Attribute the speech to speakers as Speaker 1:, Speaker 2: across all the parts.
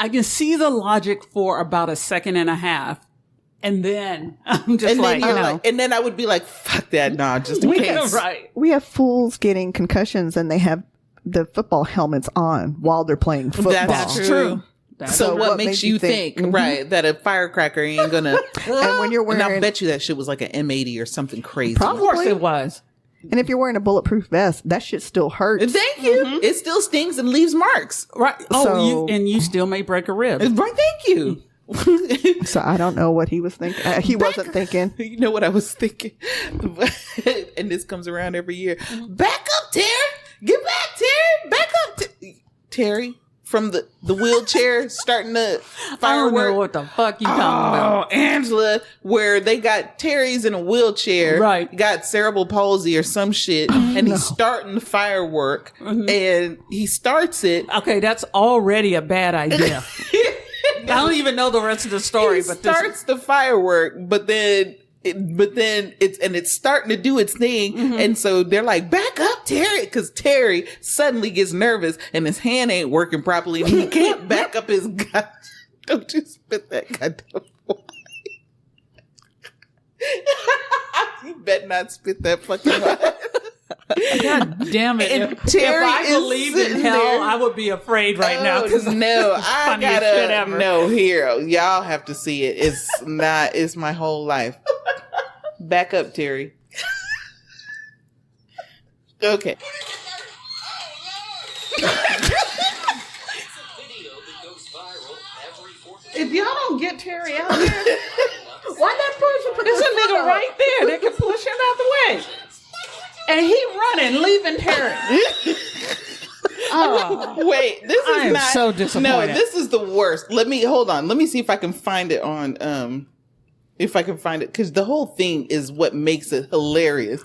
Speaker 1: I can see the logic for about a second and a half. And then I'm just
Speaker 2: and then I would be like, fuck that. Nah, just in case.
Speaker 1: Right.
Speaker 3: We have fools getting concussions and they have the football helmets on while they're playing football.
Speaker 2: That's true. So what makes you think right, that a firecracker ain't gonna...
Speaker 3: And when you're wearing...
Speaker 2: And I bet you that shit was like an M80 or something crazy.
Speaker 1: Probably. Of course it was.
Speaker 3: And if you're wearing a bulletproof vest, that shit still hurts.
Speaker 2: Thank you. Mm-hmm. It still stings and leaves marks.
Speaker 1: Right. Oh, you still may break a rib.
Speaker 2: Right. Thank you.
Speaker 3: So I don't know what he was thinking. He wasn't thinking.
Speaker 2: You know what I was thinking? And this comes around every year. Back up, Terry. Get back, Terry. Back up, Terry. From the wheelchair starting the firework.
Speaker 1: I don't know what the fuck you talking about.
Speaker 2: Oh, Angela, where they got Terry's in a wheelchair.
Speaker 1: Right.
Speaker 2: Got cerebral palsy or some shit. And he's starting the firework. And he starts it.
Speaker 1: Okay, that's already a bad idea. I don't even know the rest of the story.
Speaker 2: He starts the firework, but then it's starting to do its thing. And so they're like, back up, Terry, because Terry suddenly gets nervous and his hand ain't working properly and he can't back up his gun. Don't you spit that goddamn wine. You better not spit that fucking wine.
Speaker 1: God damn it.
Speaker 2: And
Speaker 1: If
Speaker 2: Terry
Speaker 1: I believed in hell,
Speaker 2: there.
Speaker 1: I would be afraid right now.
Speaker 2: No, I
Speaker 1: shit ever.
Speaker 2: No, here. Y'all have to see it. It's my whole life. Back up, Terry. Okay.
Speaker 1: If y'all don't get Terry out there, why that person put this nigga right there? They can push him out the way. And he running, leaving Terry.
Speaker 2: Wait, this is
Speaker 1: I am
Speaker 2: not
Speaker 1: so disappointed.
Speaker 2: No, this is the worst. Hold on. Let me see if I can find it on because the whole thing is what makes it hilarious.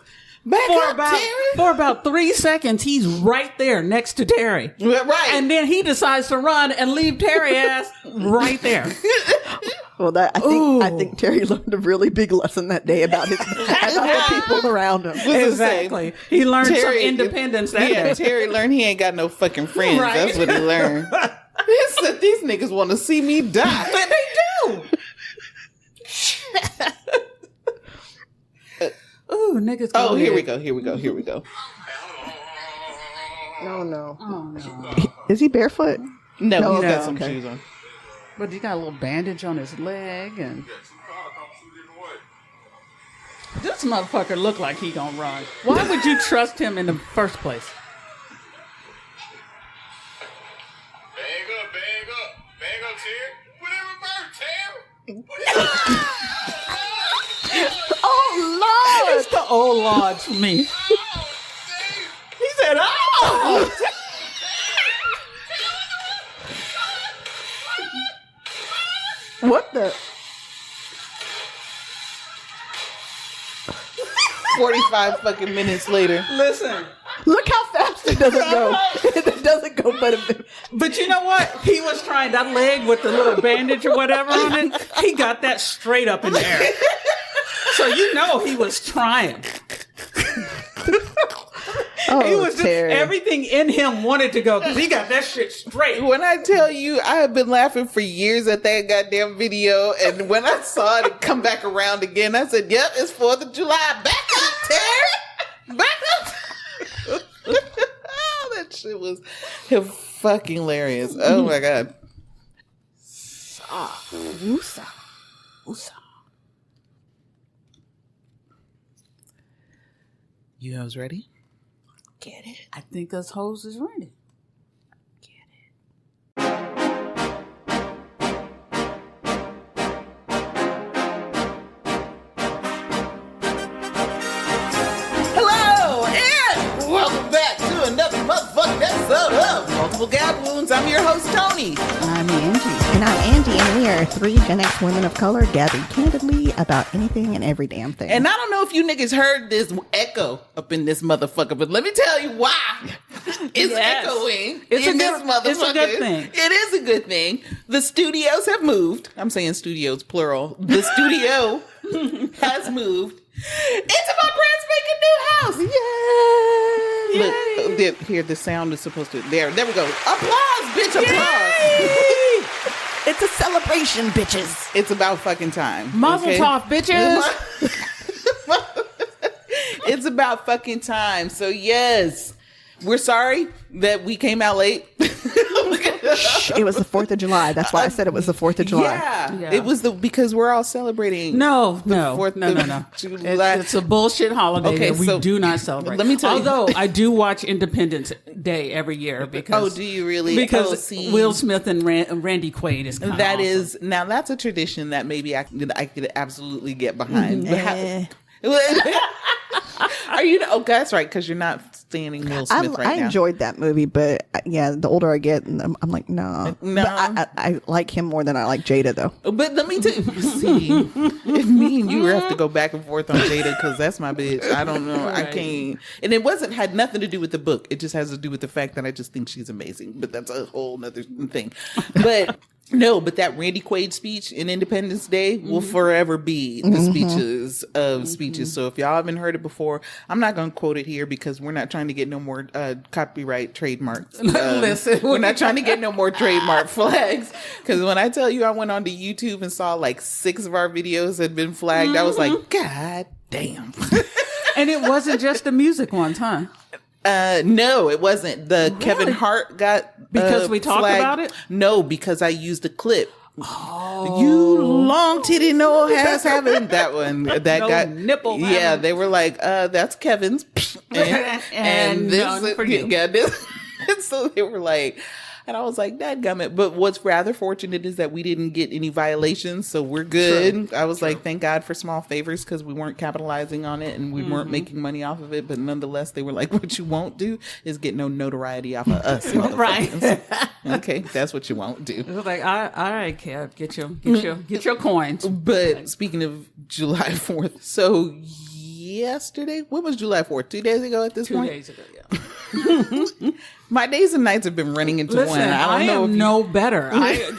Speaker 1: For about 3 seconds, he's right there next to Terry.
Speaker 2: Right.
Speaker 1: And then he decides to run and leave Terry ass right there.
Speaker 3: Well, I think Terry learned a really big lesson that day about the people around him.
Speaker 1: Exactly. He learned some independence that day.
Speaker 2: Terry learned he ain't got no fucking friends. Right. That's what he learned. He said, these niggas want to see me die.
Speaker 1: But they do. Ooh, niggas.
Speaker 2: Here we go.
Speaker 3: No. Is he barefoot?
Speaker 2: No, he's got some shoes on.
Speaker 1: But he got a little bandage on his leg, and this motherfucker look like he gonna run. Why would you trust him in the first place?
Speaker 4: Bag up, Terry. Put it in reverse, Terry.
Speaker 1: Oh Lord! It's the old lodge for me. He said, "Oh."
Speaker 3: What the?
Speaker 2: 45 fucking minutes later.
Speaker 1: Listen.
Speaker 3: Look how fast it doesn't go. It doesn't go but a bit.
Speaker 1: But you know what? He was trying that leg with the little bandage or whatever on it. He got that straight up in the air. So you know he was trying. He was just, everything in him wanted to go because he got that shit straight.
Speaker 2: When I tell you, I have been laughing for years at that goddamn video, and when I saw it come back around again, I said, "Yep, it's 4th of July. Back up, Terry. Back up." Oh, that shit was fucking hilarious. Oh my god.
Speaker 1: Woosah.
Speaker 2: You hoes ready?
Speaker 1: Get it? I think us hoes is ready. Get it.
Speaker 2: Hello, and welcome back to another motherfucking episode of Multiple Gab Wounds. I'm your host, Toni.
Speaker 1: I'm Angie.
Speaker 3: And I'm Andy, and we are 3 Gen X women of color gathered candidly about anything and every damn thing.
Speaker 2: And I don't know if you niggas heard this echo up in this motherfucker, but let me tell you why it's echoing in this motherfucker.
Speaker 1: It's a good thing.
Speaker 2: It is a good thing. The studios have moved. I'm saying studios, plural. The studio has moved into my brand spanking new house. Yay! Look, here, the sound is supposed to... There we go. Applause, bitch, applause.
Speaker 3: celebration, bitches.
Speaker 2: It's about fucking time.
Speaker 1: Mazel tov, bitches.
Speaker 2: It's about fucking time. So yes, we're sorry that we came out late.
Speaker 3: It was the 4th of July. That's why I said it was the 4th of July.
Speaker 2: Yeah. It was because we're all celebrating.
Speaker 1: No.
Speaker 2: 4th of
Speaker 1: No.
Speaker 2: July.
Speaker 1: It's a bullshit holiday that we do not celebrate.
Speaker 2: Let me tell you.
Speaker 1: Although I do watch Independence Day every year because.
Speaker 2: Oh, do you really?
Speaker 1: Because Will Smith and Randy Quaid is kind
Speaker 2: That
Speaker 1: of
Speaker 2: is now that's a tradition that maybe I could absolutely get behind.
Speaker 3: Eh.
Speaker 2: Are you? Oh, that's right. Because you're not standing Will Smith right
Speaker 3: I
Speaker 2: now.
Speaker 3: enjoyed that movie, but yeah, the older I get, I'm like, no.
Speaker 2: No.
Speaker 3: But I like him more than I like Jada, though.
Speaker 2: But let me tell you, see, if me and you have to go back and forth on Jada, because that's my bitch. I don't know. I
Speaker 1: Right.
Speaker 2: can't. And it had nothing to do with the book. It just has to do with the fact that I just think she's amazing. But that's a whole nother thing. But no, but that Randy Quaid speech in Independence Day will forever be the speeches of speeches. So if y'all haven't heard it before, I'm not going to quote it here because we're not trying to get no more copyright trademarks.
Speaker 1: Listen,
Speaker 2: we're not trying to get no more trademark flags. Because when I tell you I went onto YouTube and saw like 6 of our videos had been flagged, I was like, God damn.
Speaker 1: And it wasn't just the music ones, huh?
Speaker 2: No, it wasn't. The Kevin Hart got
Speaker 1: Because we talked
Speaker 2: flagged.
Speaker 1: about it?
Speaker 2: No, because I used a clip. Oh, you long titty no ass having that one. That
Speaker 1: No
Speaker 2: got
Speaker 1: nipple
Speaker 2: Yeah,
Speaker 1: having.
Speaker 2: they were like, that's Kevin's,
Speaker 1: And none for you.
Speaker 2: got this. And so they were like. And I was like, dadgummit. But what's rather fortunate is that we didn't get any violations, so we're good. True. I was like, thank God for small favors because we weren't capitalizing on it and we weren't making money off of it. But nonetheless, they were like, what you won't do is get no notoriety off of us.
Speaker 1: Right.
Speaker 2: Okay, that's what you won't do.
Speaker 1: It was like, all right, Kev, get your coins.
Speaker 2: But speaking of July 4th, so yesterday, when was July 4th? 2 days ago at this
Speaker 1: 2
Speaker 2: point?
Speaker 1: days ago, yeah.
Speaker 2: My days and nights have been running into
Speaker 1: Listen,
Speaker 2: one. I don't know.
Speaker 1: am no better. I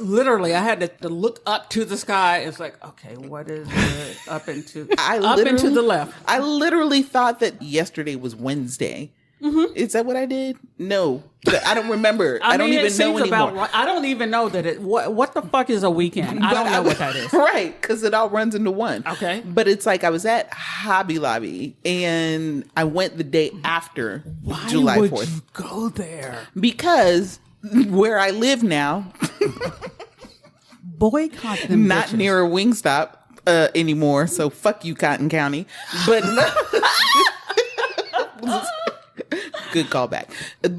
Speaker 1: literally, I had to look up to the sky. It's like, okay, what is it up into the left?
Speaker 2: I literally thought that yesterday was Wednesday. Is that what I did? No, I don't remember. I don't even know anymore.
Speaker 1: I don't even know that it. What the fuck is a weekend? I don't know what that is.
Speaker 2: Right, because it all runs into one.
Speaker 1: Okay.
Speaker 2: But it's like I was at Hobby Lobby and I went the day after July 4th.
Speaker 1: Why would you go there?
Speaker 2: Because where I live now,
Speaker 1: Boycott them.
Speaker 2: not
Speaker 1: bitches.
Speaker 2: near a Wingstop anymore. So fuck you, Cotton County. But good callback.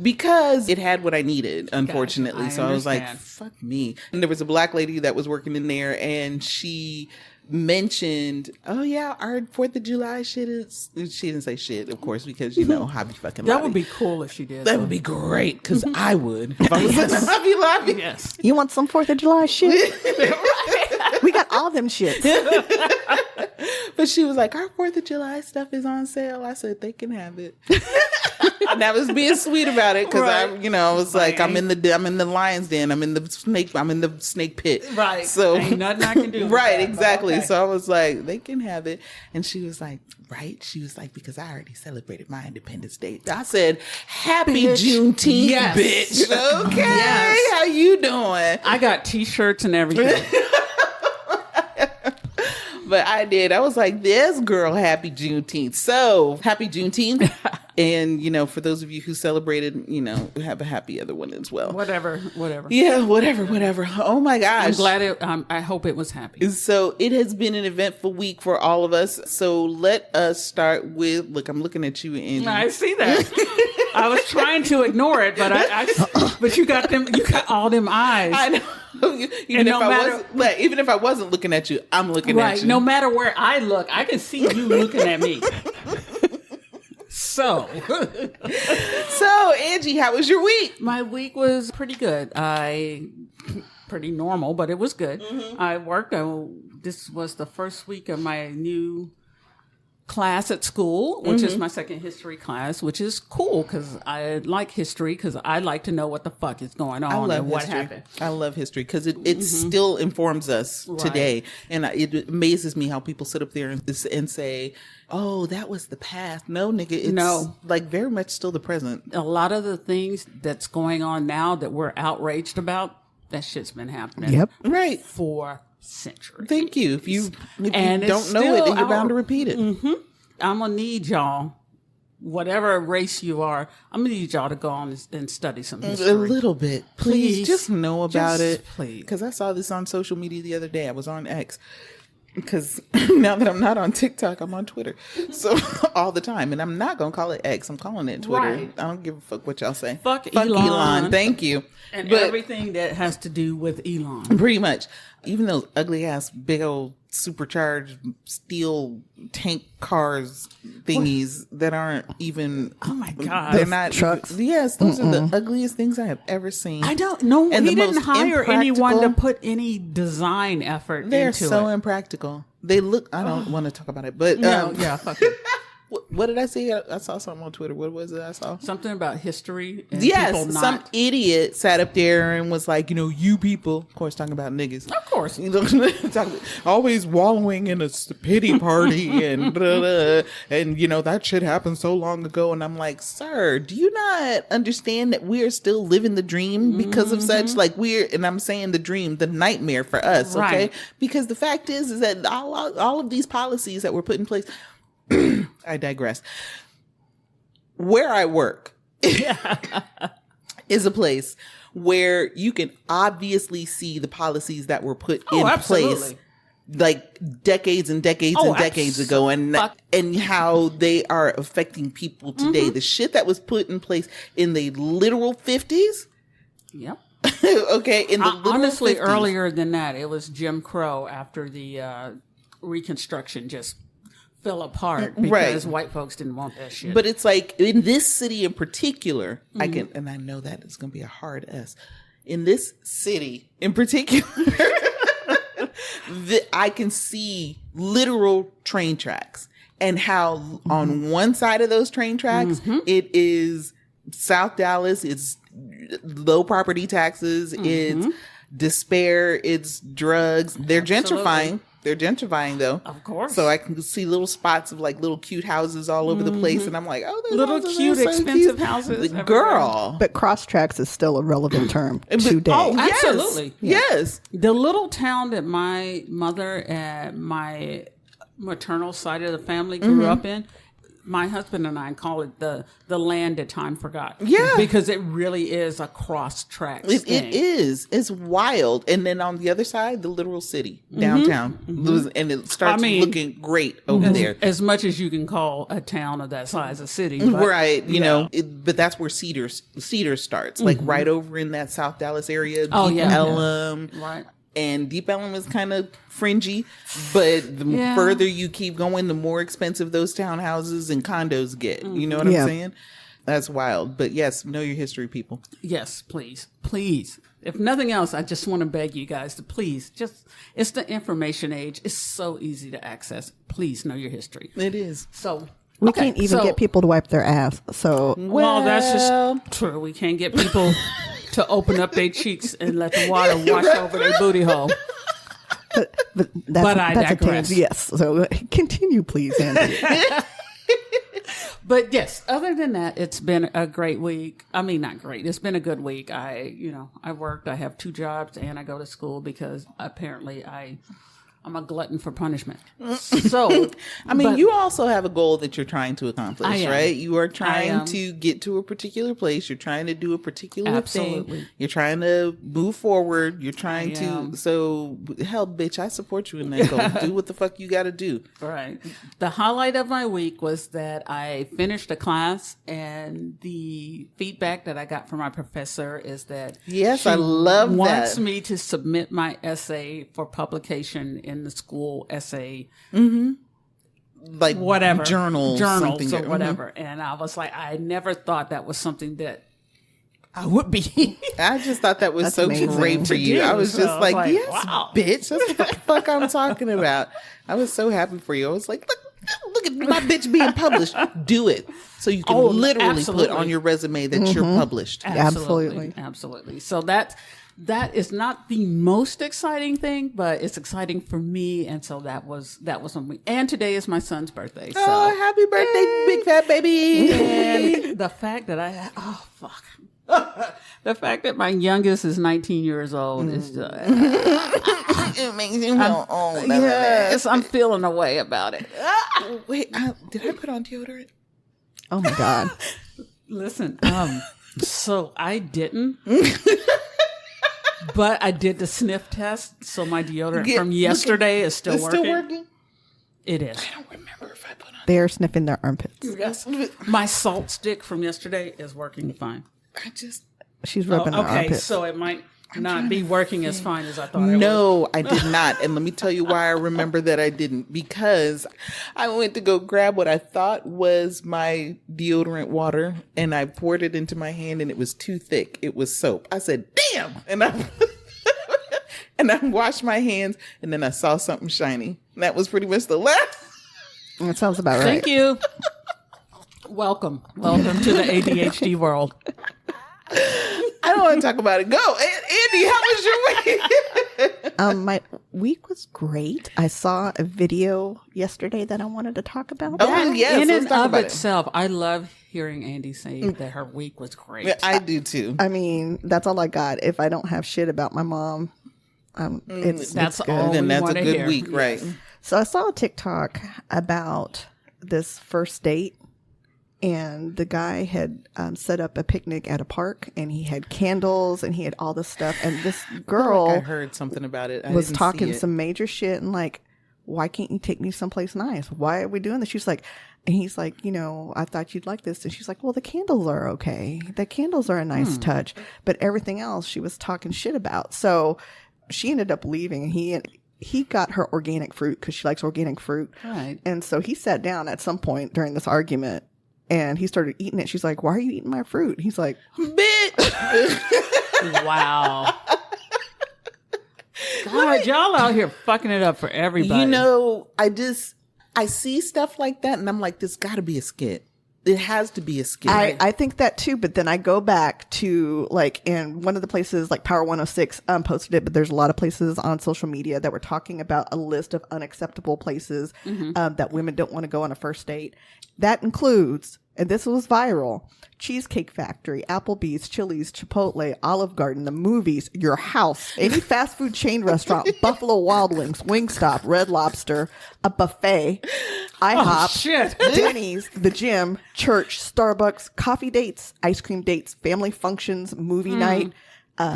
Speaker 2: Because it had what I needed, unfortunately.
Speaker 1: Gotcha.
Speaker 2: So I was like,
Speaker 1: understand.
Speaker 2: fuck me. And there was a black lady that was working in there and she mentioned, oh yeah, our 4th of July shit is, she didn't say shit, of course, because you know, Hobby fucking
Speaker 1: That
Speaker 2: Lobby.
Speaker 1: would be cool if she did.
Speaker 2: That would be great, because I would. If I was in Hobby Lobby.
Speaker 1: Yes.
Speaker 3: You want some 4th of July shit? We got all them shits.
Speaker 2: But she was like, our 4th of July stuff is on sale. I said, they can have it. And I was being sweet about it because I was like, I'm in the lion's den. I'm in the snake pit.
Speaker 1: Right.
Speaker 2: So
Speaker 1: ain't nothing I can do.
Speaker 2: Right,
Speaker 1: with that,
Speaker 2: exactly.
Speaker 1: okay.
Speaker 2: So I was like, they can have it. And she was like, right? She was like, because I already celebrated my Independence Day. I said, happy
Speaker 1: Bitch.
Speaker 2: Juneteenth,
Speaker 1: Yes.
Speaker 2: bitch. Okay.
Speaker 1: Yes.
Speaker 2: How you doing?
Speaker 1: I got T-shirts and everything.
Speaker 2: But I did. I was like, this girl, happy Juneteenth. So happy Juneteenth. And, for those of you who celebrated, have a happy other one as well.
Speaker 1: Whatever.
Speaker 2: Yeah, whatever. Oh my gosh.
Speaker 1: I'm glad I hope it was happy.
Speaker 2: So it has been an eventful week for all of us. So let us start with, look, I'm looking at you, Andy.
Speaker 1: I see that. I was trying to ignore it, but but you got all them eyes.
Speaker 2: I know. Even if I wasn't looking at you, I'm looking at you.
Speaker 1: No matter where I look, I can see you looking at me. So,
Speaker 2: Angie, how was your week?
Speaker 1: my week was pretty good. Pretty normal, but it was good.
Speaker 2: Mm-hmm.
Speaker 1: I worked. This was the first week of my new class at school, which is my second history class, which is cool because I like history because I like to know what the fuck is going on and what happened.
Speaker 2: I love history because it still informs us today. And it amazes me how people sit up there and say, oh, that was the past. No, nigga, it's like very much still the present.
Speaker 1: A lot of the things that's going on now that we're outraged about that shit's been happening.
Speaker 3: Yep.
Speaker 2: Right.
Speaker 1: For centuries.
Speaker 2: Thank you. If you
Speaker 1: And
Speaker 2: don't
Speaker 1: it's
Speaker 2: know it,
Speaker 1: still
Speaker 2: then you're bound to
Speaker 1: our-
Speaker 2: repeat it.
Speaker 1: I'm gonna need y'all, whatever race you are, I'm gonna need y'all to go on and study some history.
Speaker 2: A little bit. Please.
Speaker 1: Please.
Speaker 2: Just know about
Speaker 1: Just
Speaker 2: it.
Speaker 1: please.
Speaker 2: Because I saw this on social media the other day. I was on X. Because now that I'm not on TikTok, I'm on Twitter. So all the time. And I'm not going to call it X. I'm calling it Twitter.
Speaker 1: Right.
Speaker 2: I don't give a fuck what y'all say.
Speaker 1: Fuck Elon.
Speaker 2: Thank you.
Speaker 1: And
Speaker 2: But
Speaker 1: everything that has to do with Elon.
Speaker 2: pretty much. Even those ugly ass, big old supercharged steel tank cars thingies that aren't even.
Speaker 1: Oh my God.
Speaker 2: They're not
Speaker 3: trucks.
Speaker 2: Yes, those are the ugliest things I have ever seen.
Speaker 1: I don't know.
Speaker 2: And
Speaker 1: He
Speaker 2: the
Speaker 1: didn't
Speaker 2: most
Speaker 1: hire anyone to
Speaker 2: impractical-
Speaker 1: put any design effort
Speaker 2: They're
Speaker 1: into
Speaker 2: so
Speaker 1: it.
Speaker 2: impractical. They look. I don't want to talk about it, but
Speaker 1: No, yeah, fuck it.
Speaker 2: what did I say? I saw something on Twitter. What was it? I saw.
Speaker 1: Something about history. And
Speaker 2: Yes,
Speaker 1: people not,
Speaker 2: some idiot sat up there and was like, you people, of course, talking about niggas.
Speaker 1: Of course.
Speaker 2: Always wallowing in a pity party and that shit happened so long ago. And I'm like, sir, do you not understand that we are still living the dream because of such? Like and I'm saying the dream, the nightmare for us, okay?
Speaker 1: Right.
Speaker 2: Because the fact is that all of these policies that were put in place, I digress. Where I work is a place where you can obviously see the policies that were put in
Speaker 1: absolutely.
Speaker 2: place like decades and decades and decades ago, and how they are affecting people today. The shit that was put in place in the literal 50s.
Speaker 1: Yep.
Speaker 2: Okay, in the literal
Speaker 1: Honestly,
Speaker 2: 50s.
Speaker 1: earlier than that, it was Jim Crow after the Reconstruction just fell apart because white folks didn't want that shit.
Speaker 2: But it's like in this city in particular, I know that it's going to be a hard S. In this city in particular, I can see literal train tracks and how on one side of those train tracks, it is South Dallas, it's low property taxes, it's despair, it's drugs. They're gentrifying. They're gentrifying though.
Speaker 1: Of course.
Speaker 2: So I can see little spots of like little cute houses all over the place. And I'm like, oh, those
Speaker 1: Little
Speaker 2: houses
Speaker 1: cute,
Speaker 2: are so
Speaker 1: expensive
Speaker 2: cute.
Speaker 1: houses
Speaker 2: Girl.
Speaker 3: But cross tracks is still a relevant term today.
Speaker 1: Oh,
Speaker 2: Yes.
Speaker 1: absolutely.
Speaker 2: Yes.
Speaker 1: The little town that my mother and my maternal side of the family grew up in, my husband and I call it the land that time forgot.
Speaker 2: Yeah.
Speaker 1: Because it really is a cross track
Speaker 2: It is. It's wild. And then on the other side, the literal city, downtown. And it starts looking great over there.
Speaker 1: As much as you can call a town of that size a city. But,
Speaker 2: Right. But that's where Cedars starts. Like right over in that South Dallas area.
Speaker 1: Oh,
Speaker 2: Deep
Speaker 1: yeah.
Speaker 2: Ellum.
Speaker 1: Right.
Speaker 2: And Deep Ellum is kind of fringy, but the further you keep going, the more expensive those townhouses and condos get. You know what I'm saying? That's wild. But yes, know your history, people.
Speaker 1: Yes, please. Please. If nothing else, I just want to beg you guys to please it's the information age. It's so easy to access. Please know your history.
Speaker 2: It is.
Speaker 1: So
Speaker 3: We can't even get people to wipe their ass. So
Speaker 1: Well, that's just true. We can't get people to open up their cheeks and let the water wash over their booty hole.
Speaker 3: but
Speaker 1: I digress.
Speaker 3: Yes. So continue, please, Andy.
Speaker 1: But yes, other than that, it's been a great week. I mean, not great. It's been a good week. I worked. I have 2 jobs, and I go to school because apparently I'm a glutton for punishment. So,
Speaker 2: you also have a goal that you're trying to accomplish, right? You are trying to get to a particular place. You're trying to do a particular thing. You're trying to move forward. You're trying to. So, hell, bitch, I support you in that goal. Do what the fuck you got to do.
Speaker 1: Right. The highlight of my week was that I finished a class, and the feedback that I got from my professor is that
Speaker 2: Yes, I love that.
Speaker 1: wants me to submit my essay for publication in the school essay,
Speaker 2: Like
Speaker 1: whatever
Speaker 2: journals
Speaker 1: or whatever. And I was like, I never thought that was something that I would be.
Speaker 2: I just thought that was
Speaker 3: That's
Speaker 2: so
Speaker 3: amazing
Speaker 2: great for
Speaker 1: to
Speaker 2: you.
Speaker 1: do.
Speaker 2: I was
Speaker 1: So
Speaker 2: just
Speaker 1: I was
Speaker 2: like,
Speaker 1: like,
Speaker 2: yes,
Speaker 1: wow.
Speaker 2: bitch. That's what the fuck I'm talking about. I was so happy for you. I was like, look at my bitch being published. Do it. So you can literally
Speaker 1: absolutely.
Speaker 2: put on your resume that you're published.
Speaker 1: Absolutely. So that is not the most exciting thing, but it's exciting for me. And so that was something. And today is my son's birthday. So.
Speaker 2: Oh, happy birthday, big fat baby.
Speaker 1: And the fact that The fact that my youngest is 19 years old is just,
Speaker 2: It makes you feel old.
Speaker 1: yes, I'm feeling a way about it.
Speaker 2: Wait, did I put on deodorant?
Speaker 3: Oh my God.
Speaker 1: Listen, so I didn't, but I did the sniff test, so my deodorant from yesterday is still
Speaker 2: It's
Speaker 1: working.
Speaker 2: still working?
Speaker 1: It is.
Speaker 2: I don't remember if I put on.
Speaker 3: They're sniffing their armpits.
Speaker 1: Yes. My salt stick from yesterday is working fine.
Speaker 3: She's rubbing her
Speaker 1: Okay,
Speaker 3: armpits.
Speaker 1: so it might not be working as fine as I thought it would.
Speaker 2: No, I did not. And let me tell you why I remember that I didn't. Because I went to go grab what I thought was my deodorant water and I poured it into my hand and it was too thick. It was soap. I said, damn. And I washed my hands and then I saw something shiny. And that was pretty much the last.
Speaker 3: That sounds about right.
Speaker 1: Thank you. Welcome to the ADHD world.
Speaker 2: I don't want to talk about it. Go. Andy, how was your week?
Speaker 3: My week was great. I saw a video yesterday that I wanted to talk about.
Speaker 2: Oh, yes.
Speaker 1: In
Speaker 2: Let's
Speaker 1: and
Speaker 2: talk
Speaker 1: of
Speaker 2: about
Speaker 1: itself, I love hearing Andy say that her week was great.
Speaker 2: it. I do too.
Speaker 3: I mean, that's all I got. If I don't have shit about my mom,
Speaker 1: That's
Speaker 3: it's good.
Speaker 1: all
Speaker 2: Then
Speaker 1: we
Speaker 2: that's a
Speaker 1: want to
Speaker 2: good
Speaker 1: hear.
Speaker 2: week, right?
Speaker 3: So I saw a TikTok about this first date, and the guy had set up a picnic at a park, and he had candles, and he had all this stuff, and this girl
Speaker 2: I heard something about it. I
Speaker 3: was
Speaker 2: didn't
Speaker 3: talking
Speaker 2: see it.
Speaker 3: some major shit, and like, why can't you take me someplace nice? Why are we doing this? She's like, and he's like, I thought you'd like this. And she's like, well, the candles are okay. The candles are a nice touch, but everything else she was talking shit about. So she ended up leaving, and he got her organic fruit because she likes organic fruit.
Speaker 1: Right.
Speaker 3: And so he sat down at some point during this argument and he started eating it. She's like, why are you eating my fruit? He's like,
Speaker 2: bitch.
Speaker 1: Wow. God, y'all out here fucking it up for everybody.
Speaker 2: I see stuff like that and I'm like, this got to be a skit. It has to be a skit.
Speaker 3: I think that too, but then I go back to like in one of the places like Power 106 posted it, but there's a lot of places on social media that were talking about a list of unacceptable places that women don't want to go on a first date. That includes, and this was viral, Cheesecake Factory, Applebee's, Chili's, Chipotle, Olive Garden, the movies, your house, any fast food chain restaurant, Buffalo Wild Wings, Wingstop, Red Lobster, a buffet, IHOP,
Speaker 1: shit.
Speaker 3: Denny's, the gym, church, Starbucks, coffee dates, ice cream dates, family functions, movie night,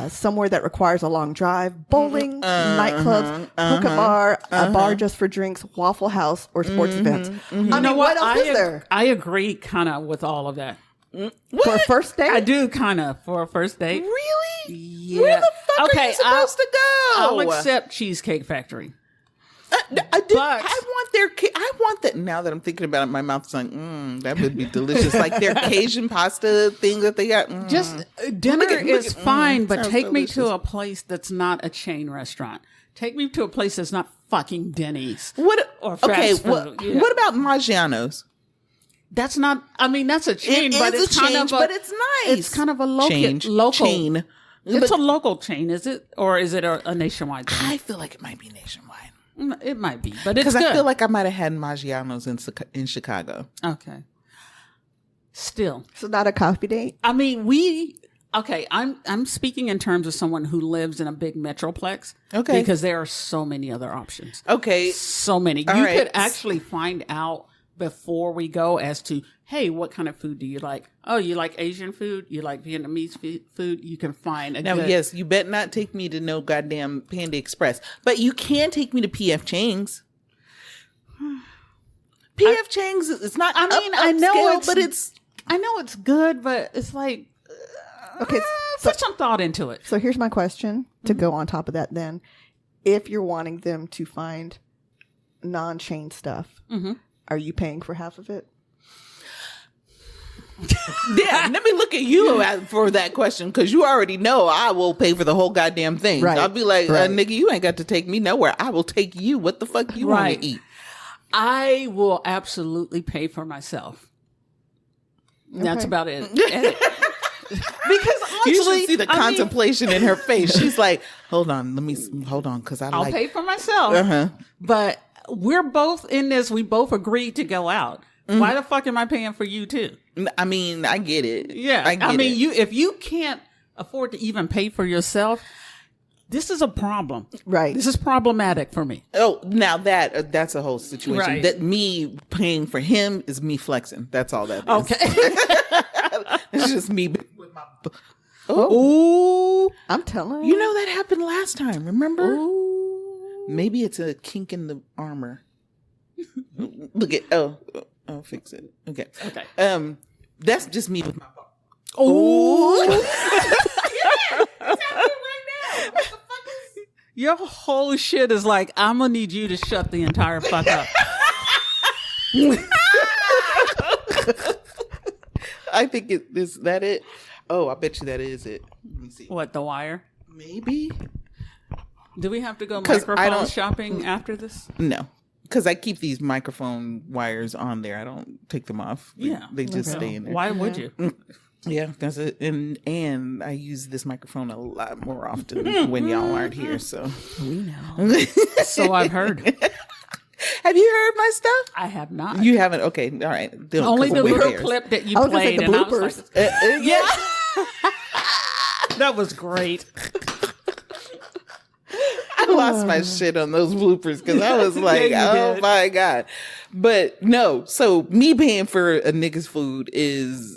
Speaker 3: somewhere that requires a long drive, bowling, nightclubs, hookah bar, a bar just for drinks, Waffle House, or sports events. I mean, what else is there?
Speaker 1: I agree kind of with all of that.
Speaker 3: For a first date?
Speaker 1: I do kind of for a first date.
Speaker 2: Really?
Speaker 1: Yeah.
Speaker 2: Where the fuck are you supposed to go?
Speaker 1: I'll accept Cheesecake Factory.
Speaker 2: I do.
Speaker 1: But-
Speaker 2: I want I want that. Now that I'm thinking about it, my mouth's like, that would be delicious. Like their Cajun pasta thing that they got.
Speaker 1: Just dinner is fine, but
Speaker 2: sounds
Speaker 1: take me to
Speaker 2: delicious.
Speaker 1: a place that's not a chain restaurant. Take me to a place that's not fucking Denny's.
Speaker 2: What?
Speaker 1: Or fast
Speaker 2: Okay.
Speaker 1: food, yeah.
Speaker 2: What about Maggiano's?
Speaker 1: That's not. I mean, that's a chain,
Speaker 2: It
Speaker 1: but
Speaker 2: is
Speaker 1: it's
Speaker 2: a
Speaker 1: kind
Speaker 2: change,
Speaker 1: of.
Speaker 2: but it's nice.
Speaker 1: It's kind of a local.
Speaker 2: Chain.
Speaker 1: It's a local chain, is it, or is it a nationwide thing?
Speaker 2: I feel like it might be nationwide.
Speaker 1: It might be, but it's
Speaker 2: Because
Speaker 1: good.
Speaker 2: I feel like I might have had Maggiano's in Chicago.
Speaker 1: Okay. Still,
Speaker 3: So not a coffee date?
Speaker 1: I mean, I'm speaking in terms of someone who lives in a big metroplex.
Speaker 2: Okay.
Speaker 1: Because there are so many other options.
Speaker 2: Okay.
Speaker 1: So many.
Speaker 2: All
Speaker 1: You
Speaker 2: right.
Speaker 1: could actually find out before we go as to, hey, what kind of food do you like? Oh, you like Asian food? You like Vietnamese food? You can find a
Speaker 2: Now,
Speaker 1: good...
Speaker 2: yes, you bet not take me to no goddamn Panda Express, but you can take me to PF Chang's. PF Chang's is not.
Speaker 1: I mean, I know
Speaker 2: upscale,
Speaker 1: it's,
Speaker 2: but it's.
Speaker 1: I know it's good, but it's like,
Speaker 3: Okay, so,
Speaker 1: put some thought into it.
Speaker 3: so here's my question to go on top of that then. If you're wanting them to find non-chain stuff, are you paying for half of it?
Speaker 2: Yeah, let me look at you for that question because you already know I will pay for the whole goddamn thing.
Speaker 3: Right.
Speaker 2: I'll be like,
Speaker 3: Right.
Speaker 2: nigga, you ain't got to take me nowhere. I will take you. What the fuck you want
Speaker 1: Right.
Speaker 2: to eat?
Speaker 1: I will absolutely pay for myself. That's
Speaker 3: Okay.
Speaker 1: about it. Because honestly,
Speaker 2: You should see the
Speaker 1: I mean,
Speaker 2: contemplation in her face. She's like, hold on, because
Speaker 1: I'll
Speaker 2: like.
Speaker 1: pay for myself.
Speaker 2: Uh-huh.
Speaker 1: But we're both in this. We both agreed to go out. Why the fuck am I paying for you too?
Speaker 2: I mean, I get it.
Speaker 1: Yeah. I mean, if you can't afford to even pay for yourself, this is a problem.
Speaker 3: Right.
Speaker 1: This is problematic for me.
Speaker 2: Oh, now that's a whole situation.
Speaker 1: Right.
Speaker 2: That me paying for him is me flexing. That's all that is.
Speaker 1: Okay.
Speaker 2: It's just me with my.
Speaker 3: Oh, I'm telling you.
Speaker 2: You know that happened last time. Remember? Maybe it's a kink in the armor. Look at I'll fix it. Okay. That's just me with my.
Speaker 1: Your whole shit is like, I'm gonna need you to shut the entire fuck up.
Speaker 2: I think is that it? Oh, I bet you that is it. Let me see.
Speaker 1: What, The Wire?
Speaker 2: Maybe.
Speaker 1: Do we have to go
Speaker 2: 'Cause I
Speaker 1: microphone
Speaker 2: don't-
Speaker 1: shopping after this?
Speaker 2: No. Because I keep these microphone wires on there. I don't take them off. They just stay in there.
Speaker 1: Why would you?
Speaker 2: Yeah, that's it. And I use this microphone a lot more often when y'all aren't here. So
Speaker 3: We know.
Speaker 1: So I've heard.
Speaker 2: Have you heard my stuff?
Speaker 1: I have not.
Speaker 2: You haven't? Okay, all right.
Speaker 1: Only the
Speaker 2: We're
Speaker 1: little
Speaker 2: there.
Speaker 1: clip that you
Speaker 3: I was gonna say
Speaker 1: played.
Speaker 3: the
Speaker 1: And I was
Speaker 3: bloopers.
Speaker 1: like,
Speaker 2: Yeah.
Speaker 1: that was great.
Speaker 2: I lost my shit on those bloopers because I was like,
Speaker 1: Yeah, you
Speaker 2: oh
Speaker 1: did.
Speaker 2: my God. But no, so me paying for a nigga's food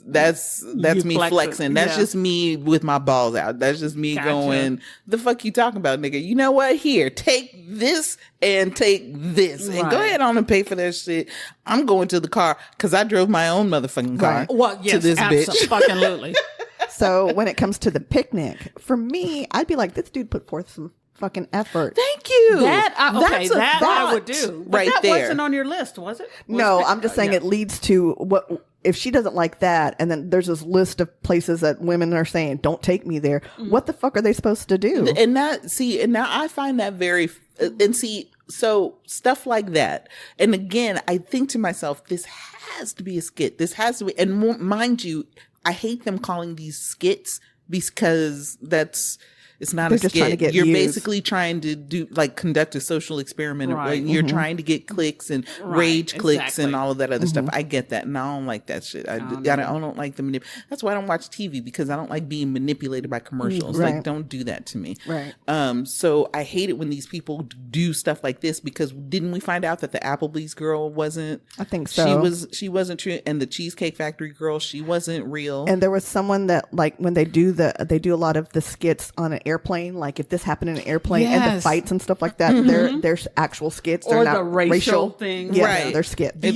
Speaker 2: that's
Speaker 1: You
Speaker 2: me
Speaker 1: flexing.
Speaker 2: flexing. That's
Speaker 1: Yeah.
Speaker 2: just me with my balls out. That's just me
Speaker 1: Gotcha.
Speaker 2: going, the fuck you talking about, nigga? You know what? Here, take this and take this and go
Speaker 1: Right.
Speaker 2: ahead on and pay for that shit. I'm going to the car because I drove my own motherfucking car
Speaker 3: Right.
Speaker 1: Well, yes,
Speaker 2: to this bitch.
Speaker 1: absolutely.
Speaker 3: So when it comes to the picnic, for me, I'd be like, this dude put forth some fucking effort.
Speaker 2: Thank you.
Speaker 1: That
Speaker 2: That's a
Speaker 1: I would
Speaker 2: thought
Speaker 1: do. But
Speaker 2: right
Speaker 1: that
Speaker 2: there.
Speaker 1: wasn't on your list, was it?
Speaker 3: No, I'm just saying it leads to what if she doesn't like that, and then there's this list of places that women are saying, don't take me there. What the fuck are they supposed to do?
Speaker 2: And now I find that very, and see, so stuff like that. And again, I think to myself, this has to be a skit. This has to be, and mind you, I hate them calling these skits because it's not
Speaker 3: They're
Speaker 2: a
Speaker 3: just
Speaker 2: skit.
Speaker 3: trying to get
Speaker 2: You're
Speaker 3: views.
Speaker 2: basically trying to conduct a social experiment.
Speaker 1: Right.
Speaker 2: You're trying to get clicks and rage clicks
Speaker 1: exactly.
Speaker 2: and all of that other stuff. I get that. And I don't like that shit. I don't like the that's why I don't watch TV, because I don't like being manipulated by commercials.
Speaker 3: Right.
Speaker 2: Like, don't do that to me.
Speaker 3: Right.
Speaker 2: So I hate it when these people do stuff like this, because didn't we find out that the Applebee's girl wasn't?
Speaker 3: I think so.
Speaker 2: She wasn't true, and the Cheesecake Factory girl, she wasn't real.
Speaker 3: And there was someone that, like, when they do a lot of the skits on an airplane, like if this happened in an airplane and the
Speaker 1: Yes.
Speaker 3: fights and stuff like that, there's actual skits. They're
Speaker 1: Or
Speaker 3: not
Speaker 1: the racial thing.
Speaker 3: Yeah,
Speaker 2: Right.
Speaker 3: they're skits.
Speaker 1: Do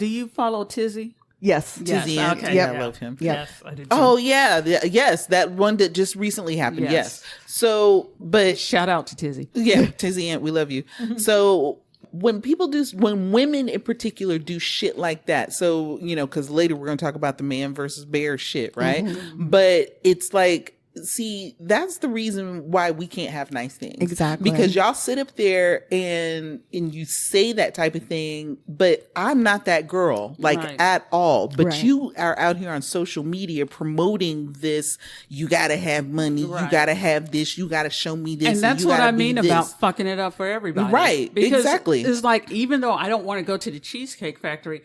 Speaker 1: you follow Tizzy?
Speaker 3: Yes.
Speaker 1: Yes,
Speaker 2: Tizzy and-
Speaker 1: okay.
Speaker 2: yeah, I
Speaker 3: Yep.
Speaker 2: love him.
Speaker 3: Yep.
Speaker 1: Yes, I do too.
Speaker 2: Oh yeah, yes, that one that just recently happened.
Speaker 1: Yes.
Speaker 2: Yes. So, but
Speaker 1: Shout out to Tizzy.
Speaker 2: yeah, Tizzy Ant, we love you. So when women in particular do shit like that, so, because later we're going to talk about the man versus bear shit, right? But it's like, see, that's the reason why we can't have nice things.
Speaker 3: Exactly.
Speaker 2: Because y'all sit up there and you say that type of thing, but I'm not that girl, like,
Speaker 1: Right.
Speaker 2: at all. But
Speaker 3: Right.
Speaker 2: you are out here on social media promoting this. You got to have money. You
Speaker 1: Right.
Speaker 2: got to have this. You got to show me this.
Speaker 1: And that's
Speaker 2: you
Speaker 1: what
Speaker 2: gotta
Speaker 1: I
Speaker 2: be
Speaker 1: mean
Speaker 2: this.
Speaker 1: about fucking it up for everybody.
Speaker 2: Right,
Speaker 1: Because
Speaker 2: exactly.
Speaker 1: It's like, even though I don't want to go to the Cheesecake Factory,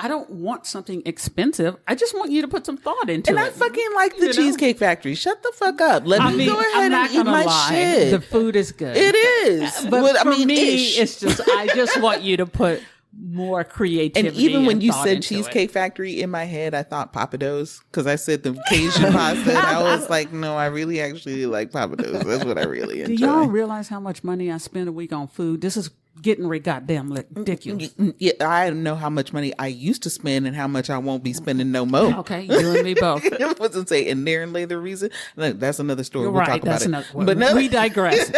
Speaker 1: I don't want something expensive. I just want you to put some thought into
Speaker 2: And
Speaker 1: it.
Speaker 2: I fucking like the
Speaker 1: You know?
Speaker 2: Cheesecake Factory. Shut the fuck up. Let
Speaker 1: I
Speaker 2: me
Speaker 1: mean,
Speaker 2: go ahead
Speaker 1: I'm not
Speaker 2: and eat
Speaker 1: gonna
Speaker 2: my
Speaker 1: lie.
Speaker 2: shit.
Speaker 1: The food is good.
Speaker 2: It is.
Speaker 1: But
Speaker 2: I
Speaker 1: for
Speaker 2: mean,
Speaker 1: me,
Speaker 2: ish.
Speaker 1: it's just, I just want you to put more creativity.
Speaker 2: And even when you
Speaker 1: thought
Speaker 2: said
Speaker 1: into
Speaker 2: Cheesecake Factory, in my head, I thought Papados, because I said the Cajun pasta. And I was like, no, I really actually like Papados. That's what I really
Speaker 1: Do
Speaker 2: enjoy.
Speaker 1: y'all realize how much money I spend a week on food? This is getting goddamn ridiculous.
Speaker 2: Yeah, I know how much money I used to spend and how much I won't be spending no more.
Speaker 1: Okay, you and me both.
Speaker 2: It wasn't say, and therein lay the reason. No, that's another story.
Speaker 1: You're
Speaker 2: We'll
Speaker 1: right.
Speaker 2: talk about
Speaker 1: That's
Speaker 2: it.
Speaker 1: another.
Speaker 2: But no,
Speaker 1: we digress.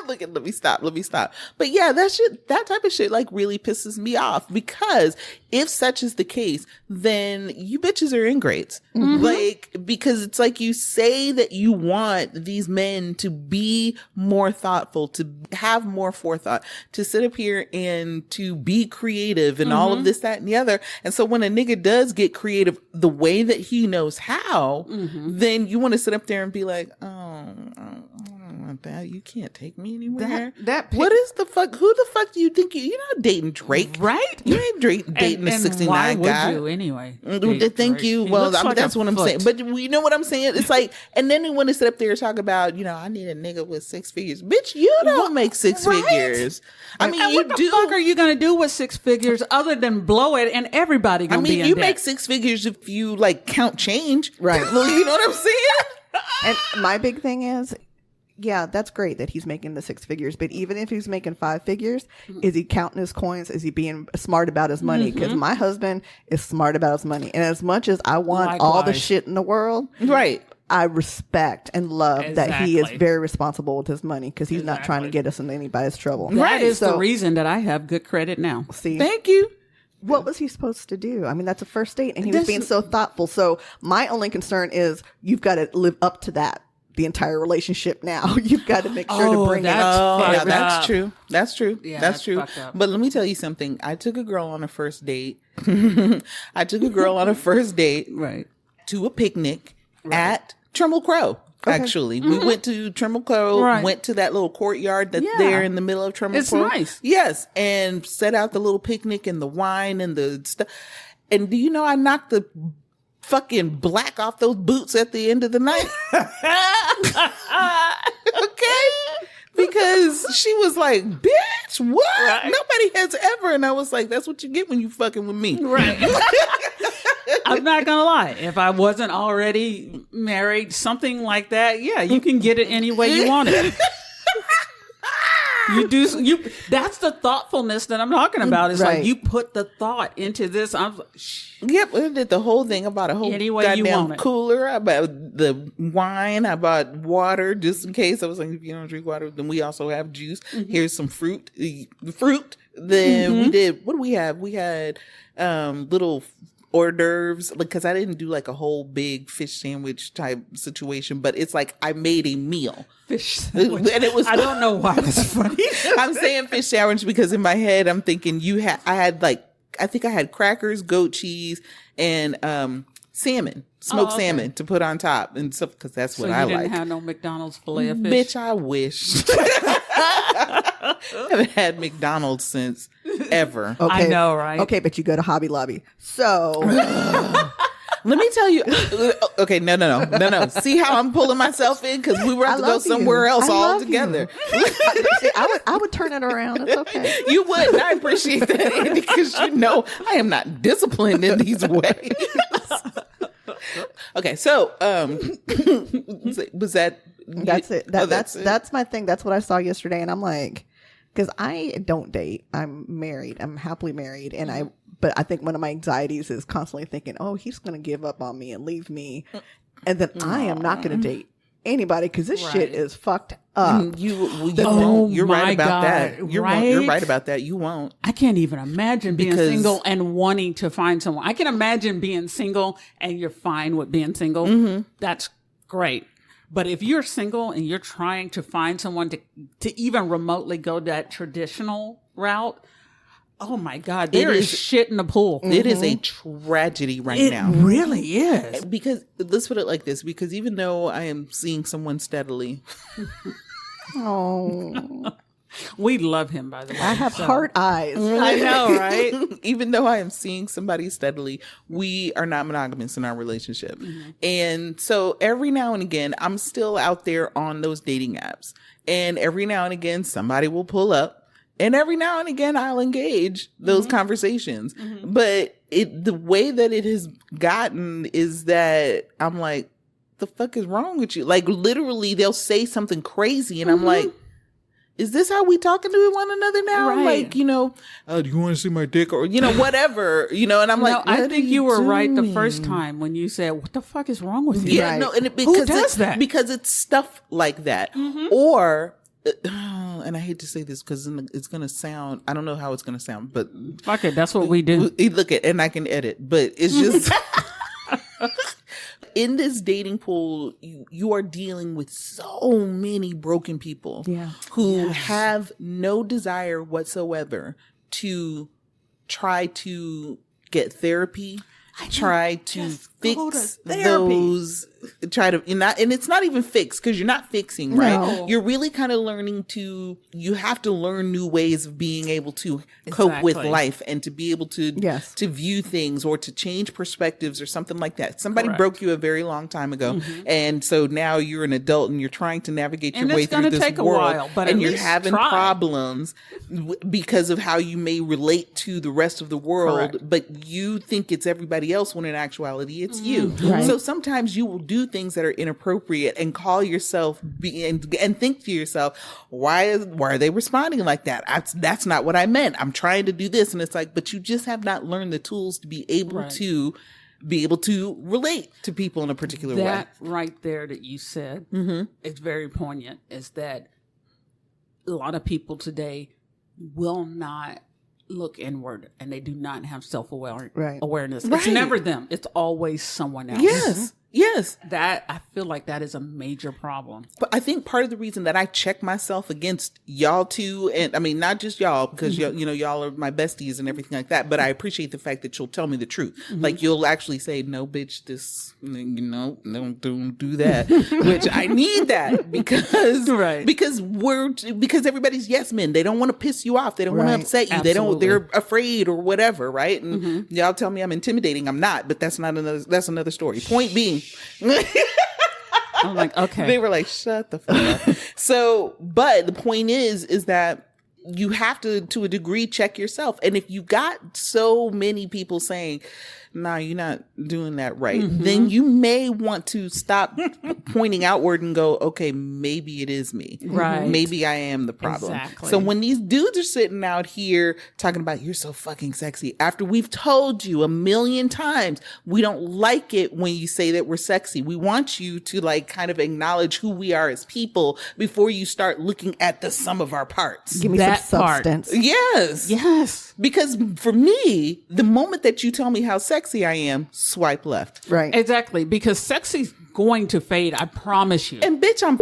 Speaker 2: let me stop. But yeah, that type of shit like really pisses me off, because if such is the case, then you bitches are ingrates. Like, because it's like, you say that you want these men to be more thoughtful, to have more forethought, to sit up here and to be creative and all of this, that, and the other. And so when a nigga does get creative the way that he knows how, then you want to sit up there and be like, oh, I don't want something. You can't take me anywhere.
Speaker 1: That
Speaker 2: what is the fuck? Who the fuck do you think you're not dating Drake,
Speaker 1: right?
Speaker 2: You ain't dating a 69
Speaker 1: why
Speaker 2: guy.
Speaker 1: Would you anyway?
Speaker 2: Thank you. Well, that's what I'm saying. But you know what I'm saying? It's like, and then they want to sit up there and talk about, I need a nigga with 6 figures. Bitch, you don't make 6 figures. I mean,
Speaker 1: what the fuck are you gonna do with 6 figures other than blow it and everybody gonna be in
Speaker 2: you
Speaker 1: debt?
Speaker 2: make 6 figures if you like count change,
Speaker 3: Right.
Speaker 2: You know what I'm saying?
Speaker 3: And my big thing is, yeah, that's great that he's making the 6 figures, but even if he's making 5 figures, is he counting his coins? Is he being smart about his money? Because my husband is smart about his money. And as much as I want all the shit in the world,
Speaker 2: right,
Speaker 3: I respect and love that he is very responsible with his money because he's not trying to get us in anybody's trouble.
Speaker 1: That is the reason that I have good credit now.
Speaker 3: See,
Speaker 2: thank you.
Speaker 3: What was he supposed to do? I mean, that's a first date, and he was being so thoughtful. So my only concern is you've got to live up to that the entire relationship now. You've got to make sure to bring it up.
Speaker 2: Yeah, that's true. That's true.
Speaker 1: Yeah,
Speaker 2: that's true. But let me tell you something. I took a girl on a first date. I took a girl on a first date to a picnic at Trimble Crow. Actually, we went to Trimble Crow, went to that little courtyard that's there in the middle of Trimble Crow.
Speaker 1: It's nice.
Speaker 2: Yes. And set out the little picnic and the wine and the stuff. And do you know I knocked the fucking black off those boots at the end of the night? Okay. Because she was like, bitch, what? Right. Nobody has ever. And I was like, that's what you get when you fucking with me.
Speaker 1: Right. I'm not going to lie. If I wasn't already married, something like that, yeah, you can get it any way you want it. That's the thoughtfulness that I'm talking about. It's like you put the thought into this. I'm like,
Speaker 2: yep, I did the whole thing. I bought a whole goddamn cooler. I bought the wine. I bought water just in case. I was like, if you don't drink water, then we also have juice. Here's some fruit. Then we did, what do we have? We had little hors d'oeuvres, because I didn't do like a whole big fish sandwich type situation, but it's like I made a meal.
Speaker 1: Fish sandwich. And it was, I don't know why that's funny.
Speaker 2: I'm saying fish sandwich because in my head I'm thinking I think I had crackers, goat cheese, and salmon, smoked salmon to put on top and stuff, because that's what I like. So you didn't
Speaker 1: have no McDonald's filet of fish?
Speaker 2: Bitch, I wish. I haven't had McDonald's since ever.
Speaker 3: Okay.
Speaker 1: I know, right?
Speaker 3: Okay, but you go to Hobby Lobby. So
Speaker 2: let me tell you. Okay, no. See how I'm pulling myself in, because we were about to go somewhere else all together.
Speaker 3: See, I would turn it around. It's okay.
Speaker 2: You would. And I appreciate that, Andy, because I am not disciplined in these ways. Okay, so was that?
Speaker 3: That's it. That's my thing. That's what I saw yesterday, and I'm like, because I don't date. I'm married. I'm happily married, and but I think one of my anxieties is constantly thinking, oh, he's going to give up on me and leave me, and then I am not going to date anybody because this shit is fucked up.
Speaker 2: You won't. You're right about that. You're right about that. You won't.
Speaker 1: I can't even imagine being single and wanting to find someone. I can imagine being single and you're fine with being single. That's great. But if you're single and you're trying to find someone to even remotely go that traditional route, oh my God, there is shit in the pool.
Speaker 2: It is a tragedy now.
Speaker 1: It really is.
Speaker 2: Because, let's put it like this, because even though I am seeing someone steadily.
Speaker 3: Oh.
Speaker 1: We love him, by the way.
Speaker 3: I have heart eyes.
Speaker 1: I know, right?
Speaker 2: Even though I am seeing somebody steadily, we are not monogamous in our relationship. And so every now and again, I'm still out there on those dating apps. And every now and again, somebody will pull up. And every now and again, I'll engage those conversations. But the way that it has gotten is that I'm like, the fuck is wrong with you? Like, literally, they'll say something crazy. And I'm like, is this how we talking to one another now?
Speaker 1: Right.
Speaker 2: Like, do you want to see my dick? Or, whatever, and I'm like,
Speaker 1: I think you were right the first time when you said, what the fuck is wrong with you?
Speaker 2: Yeah,
Speaker 3: right.
Speaker 2: no, and
Speaker 1: who does that?
Speaker 2: Because it's stuff like that. Or, and I hate to say this because it's going to sound, I don't know how it's going to sound, but.
Speaker 1: Fuck it, that's what we do.
Speaker 2: Look at, and I can edit, but it's just. In this dating pool, you are dealing with so many broken people who have no desire whatsoever to try to get therapy, try to fix
Speaker 3: therapy.
Speaker 2: those, try to, and it's not even fixed because you're not fixing, right?
Speaker 3: No.
Speaker 2: You're really kind of learning you have to learn new ways of being able to cope with life and to be able to, to view things or to change perspectives or something like that. Somebody broke you a very long time ago. And so now you're an adult and you're trying to navigate your way through this
Speaker 1: take
Speaker 2: world.
Speaker 1: a while, but
Speaker 2: and you're having problems because of how you may relate to the rest of the world, but you think it's everybody else when in actuality it's you. So sometimes you will do things that are inappropriate and call yourself and think to yourself, why are they responding like that? That's not what I meant. I'm trying to do this. And it's like, but you just have not learned the tools to be able to relate to people in a particular way.
Speaker 1: That right there that you said, it's very poignant, is that a lot of people today will not look inward and they do not have self-awareness. It's never them. It's always someone else.
Speaker 2: Yes.
Speaker 1: That, I feel like that is a major problem.
Speaker 2: But I think part of the reason that I check myself against y'all too, and I mean, not just y'all, because y'all are my besties and everything like that, but I appreciate the fact that you'll tell me the truth. Like you'll actually say, no, bitch, this, don't do that, which I need that because everybody's yes men. They don't want to piss you off. They don't want to upset you.
Speaker 1: Absolutely.
Speaker 2: They're afraid or whatever. Right. And y'all tell me I'm intimidating. I'm not, but that's another story. Point being,
Speaker 1: I'm like, okay.
Speaker 2: They were like, shut the fuck up. So, but the point is that you have to a degree, check yourself. And if you got so many people saying, nah, you're not doing that right, then you may want to stop pointing outward and go, okay, maybe it is me.
Speaker 1: Right.
Speaker 2: Maybe I am the problem.
Speaker 1: Exactly.
Speaker 2: So when these dudes are sitting out here talking about you're so fucking sexy, after we've told you a million times, we don't like it when you say that we're sexy. We want you to like kind of acknowledge who we are as people before you start looking at the sum of our parts.
Speaker 3: Give me some substance.
Speaker 2: Yes. Because for me, the moment that you tell me how sexy I am, swipe left.
Speaker 3: Right.
Speaker 1: Exactly. Because sexy's going to fade. I promise you.
Speaker 2: And bitch, I'm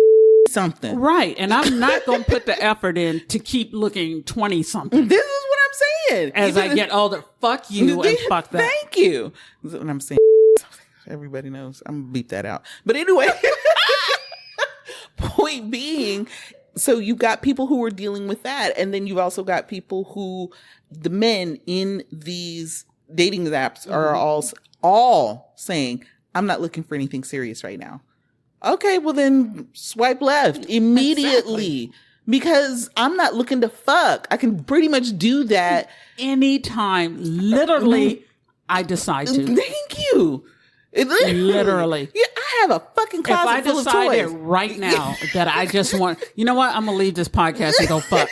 Speaker 2: something.
Speaker 1: Right. And I'm not going to put the effort in to keep looking 20 something.
Speaker 2: This is what I'm saying.
Speaker 1: As I get older, fuck you and fuck that.
Speaker 2: Thank you. This is what I'm saying. Everybody knows. I'm going to beep that out. But anyway, point being, so you got people who are dealing with that. And then you've also got people who, the men in these dating apps are all saying, I'm not looking for anything serious right now. Okay, well then swipe left immediately because I'm not looking to fuck. I can pretty much do that
Speaker 1: anytime. Literally, I decide to.
Speaker 2: Thank you.
Speaker 1: Literally.
Speaker 2: Yeah, I have a fucking closet full of toys.
Speaker 1: If I decided right now that I just want, you know what? I'm going to leave this podcast and go fuck.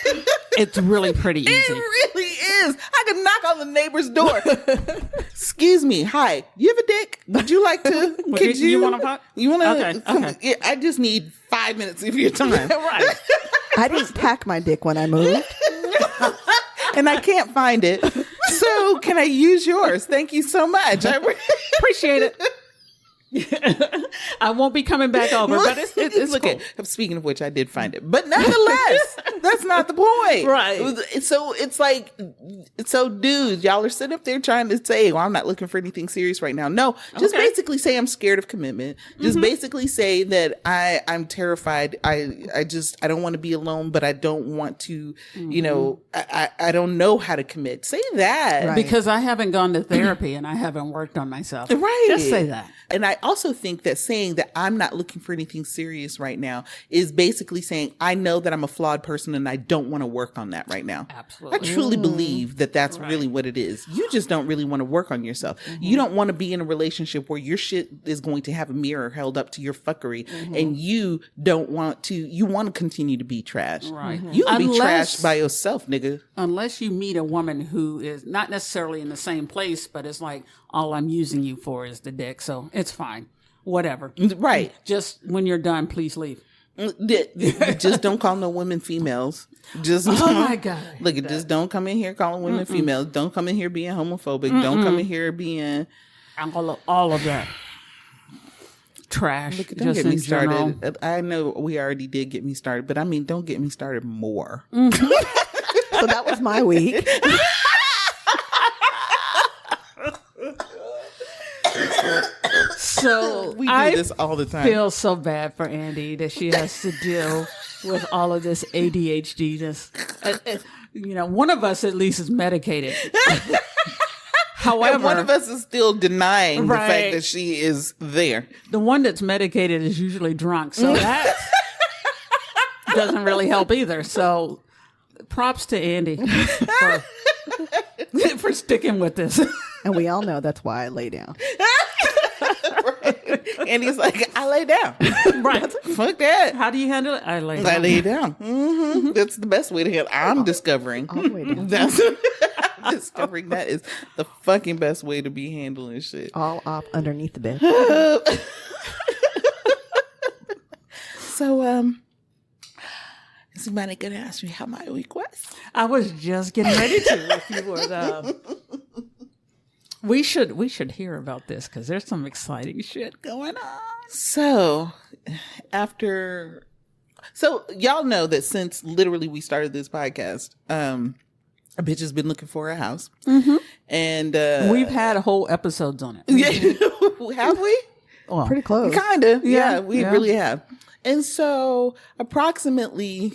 Speaker 1: It's really pretty easy.
Speaker 2: It really is. I could knock on the neighbor's door. Excuse me. Hi. You have a dick? Would you like to?
Speaker 1: You want to fuck?
Speaker 2: You want to?
Speaker 1: Okay.
Speaker 2: Yeah, I just need 5 minutes of your time.
Speaker 1: Right.
Speaker 3: I didn't pack my dick when I moved.
Speaker 2: And I can't find it. So can I use yours? Thank you so much. I
Speaker 1: appreciate it. I won't be coming back over, but it's
Speaker 2: look
Speaker 1: cool.
Speaker 2: Speaking of which, I did find it, but nonetheless, that's not the point,
Speaker 1: right?
Speaker 2: So it's like, dudes, y'all are sitting up there trying to say, "Well, I'm not looking for anything serious right now." No, just basically say I'm scared of commitment. Just basically say that I'm terrified. I don't want to be alone, but I don't want to. I don't know how to commit. Say that
Speaker 1: because I haven't gone to therapy and I haven't worked on myself.
Speaker 2: Right.
Speaker 1: Just say that.
Speaker 2: And I also think that saying that I'm not looking for anything serious right now is basically saying, I know that I'm a flawed person and I don't want to work on that right now.
Speaker 1: Absolutely.
Speaker 2: I truly believe that that's really what it is. You just don't really want to work on yourself. You don't want to be in a relationship where your shit is going to have a mirror held up to your fuckery and you want to continue to be trash.
Speaker 1: Right.
Speaker 2: You can be trashed by yourself, nigga.
Speaker 1: Unless you meet a woman who is not necessarily in the same place, but it's like, all I'm using you for is the dick. So it's fine. Whatever.
Speaker 2: Right.
Speaker 1: Just when you're done, please leave.
Speaker 2: Just don't call no women females. Just
Speaker 1: my God.
Speaker 2: Look, just don't come in here calling women females. Don't come in here being homophobic. Don't come in here being
Speaker 1: all of that. Trash.
Speaker 2: Look, don't get me started. I know we already did get me started, but I mean, don't get me started more.
Speaker 3: So that was my week.
Speaker 1: So
Speaker 2: We do
Speaker 1: I
Speaker 2: this all the time.
Speaker 1: feel so bad for Andy that she has to deal with all of this ADHD. One of us at least is medicated. However,
Speaker 2: And one of us is still denying the
Speaker 1: Right.
Speaker 2: fact that she is there.
Speaker 1: the one that's medicated is usually drunk, so that doesn't really help either. So props to Andy for sticking with this.
Speaker 3: And we all know that's why I lay down.
Speaker 2: Right. And he's like, I lay down.
Speaker 1: Right.
Speaker 2: Fuck that.
Speaker 1: How do you handle it? I lay
Speaker 2: I
Speaker 1: down.
Speaker 2: lay down. That's the best way to handle. I'm discovering.
Speaker 3: All the way down.
Speaker 2: That's I'm discovering that is the fucking best way to be handling shit.
Speaker 3: All up underneath the bed.
Speaker 2: So, is somebody gonna ask me how my week was?
Speaker 1: I was just getting ready to. If you would, we should hear about this because there's some exciting shit going on.
Speaker 2: So, y'all know that since literally we started this podcast, a bitch has been looking for a house, and
Speaker 1: We've had whole episodes on it.
Speaker 2: yeah, have we?
Speaker 1: Well,
Speaker 3: Pretty close.
Speaker 2: Kind of, yeah, we
Speaker 1: yeah.
Speaker 2: really have. And so, approximately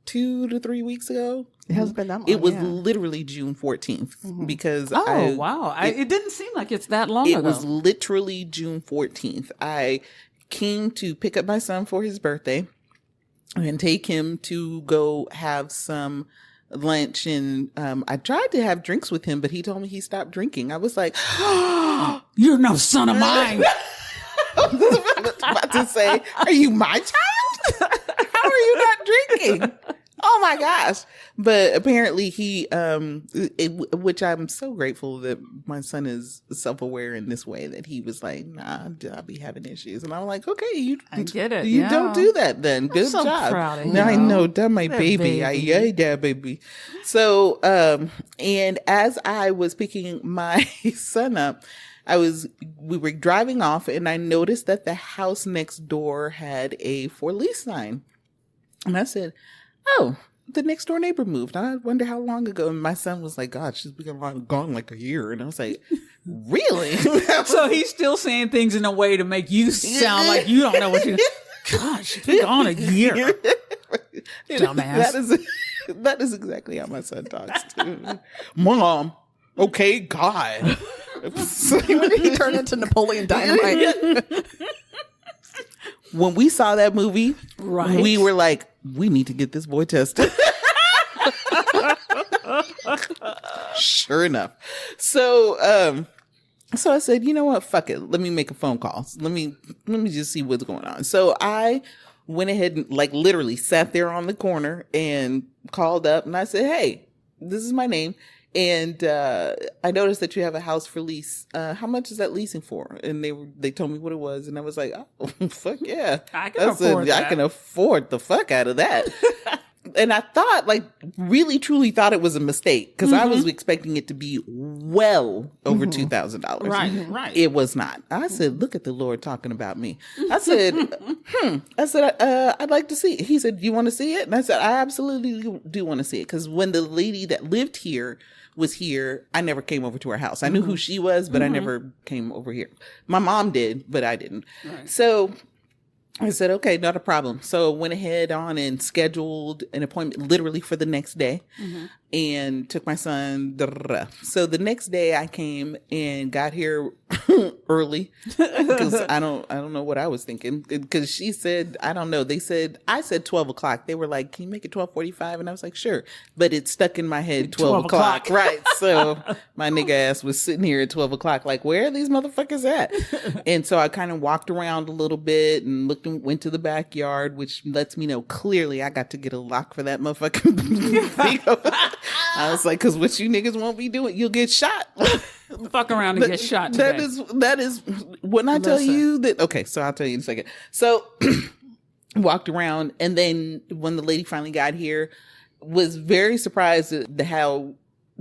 Speaker 2: 2 to 3 weeks ago,
Speaker 3: It hasn't been that long.
Speaker 2: it was
Speaker 3: yeah.
Speaker 2: literally June 14th because
Speaker 1: oh wow! It didn't seem like it's that long
Speaker 2: it
Speaker 1: ago.
Speaker 2: was literally June 14th. I came to pick up my son for his birthday and take him to go have some lunch. And I tried to have drinks with him, but he told me he stopped drinking. I was like,
Speaker 1: You're no son of mine.
Speaker 2: I was about to say, are you my child? How are you not drinking? Oh my gosh. But apparently he, which I'm so grateful that my son is self-aware in this way, that he was like, nah, I'll be having issues. And I'm like, okay,
Speaker 1: I get it.
Speaker 2: You
Speaker 1: yeah.
Speaker 2: don't do that then. Good
Speaker 1: so
Speaker 2: job.
Speaker 1: proud of you.
Speaker 2: I know, that my
Speaker 1: That
Speaker 2: baby.
Speaker 1: baby.
Speaker 2: Yeah, baby. So, and as I was picking my son up, we were driving off and I noticed that the house next door had a for lease sign. And I said, oh, the next door neighbor moved. I wonder how long ago. And my son was like, God, she's been gone like a year. And I was like, really?
Speaker 1: So he's still saying things in a way to make you sound like you don't know what you. God, she's been gone a year. Dumbass.
Speaker 2: That is exactly how my son talks too. Mom, okay, God.
Speaker 3: He turned into Napoleon Dynamite.
Speaker 2: When we saw that movie,
Speaker 1: Right.
Speaker 2: we were like, we need to get this boy tested. Sure enough. So I said, you know what? Fuck it. Let me make a phone call. Let me just see what's going on. So I went ahead and like literally sat there on the corner and called up and I said, hey, this is my name. And I noticed that you have a house for lease. How much is that leasing for? And they told me what it was, and I was like, "Oh, fuck yeah,
Speaker 1: I can afford that.
Speaker 2: I can afford the fuck out of that." And I thought, like, really, truly thought it was a mistake because I was expecting it to be well over $2,000.
Speaker 1: Right.
Speaker 2: It was not. I said, "Look at the Lord talking about me." I said, I'd like to see it. He said, "Do you want to see it?" And I said, "I absolutely do want to see it." Because when the lady that lived here was here, I never came over to her house. I knew who she was, but I never came over here. My mom did, but I didn't. Right. So I said, okay, not a problem. So went ahead on and scheduled an appointment literally for the next day and took my son. So the next day I came and got here early because I don't know what I was thinking, because she said, I don't know. I said 12 o'clock. They were like, can you make it 12:45? And I was like, sure. But it stuck in my head 12 o'clock. Right. So my nigga ass was sitting here at 12 o'clock like, where are these motherfuckers at? And so I kind of walked around a little bit and went to the backyard, which lets me know clearly I got to get a lock for that motherfucking I was like, because what you niggas won't be doing, you'll get shot.
Speaker 1: Fuck around and get shot today.
Speaker 2: That is when I tell you that. Okay, so I'll tell you in a second. So walked around, and then when the lady finally got here, was very surprised at how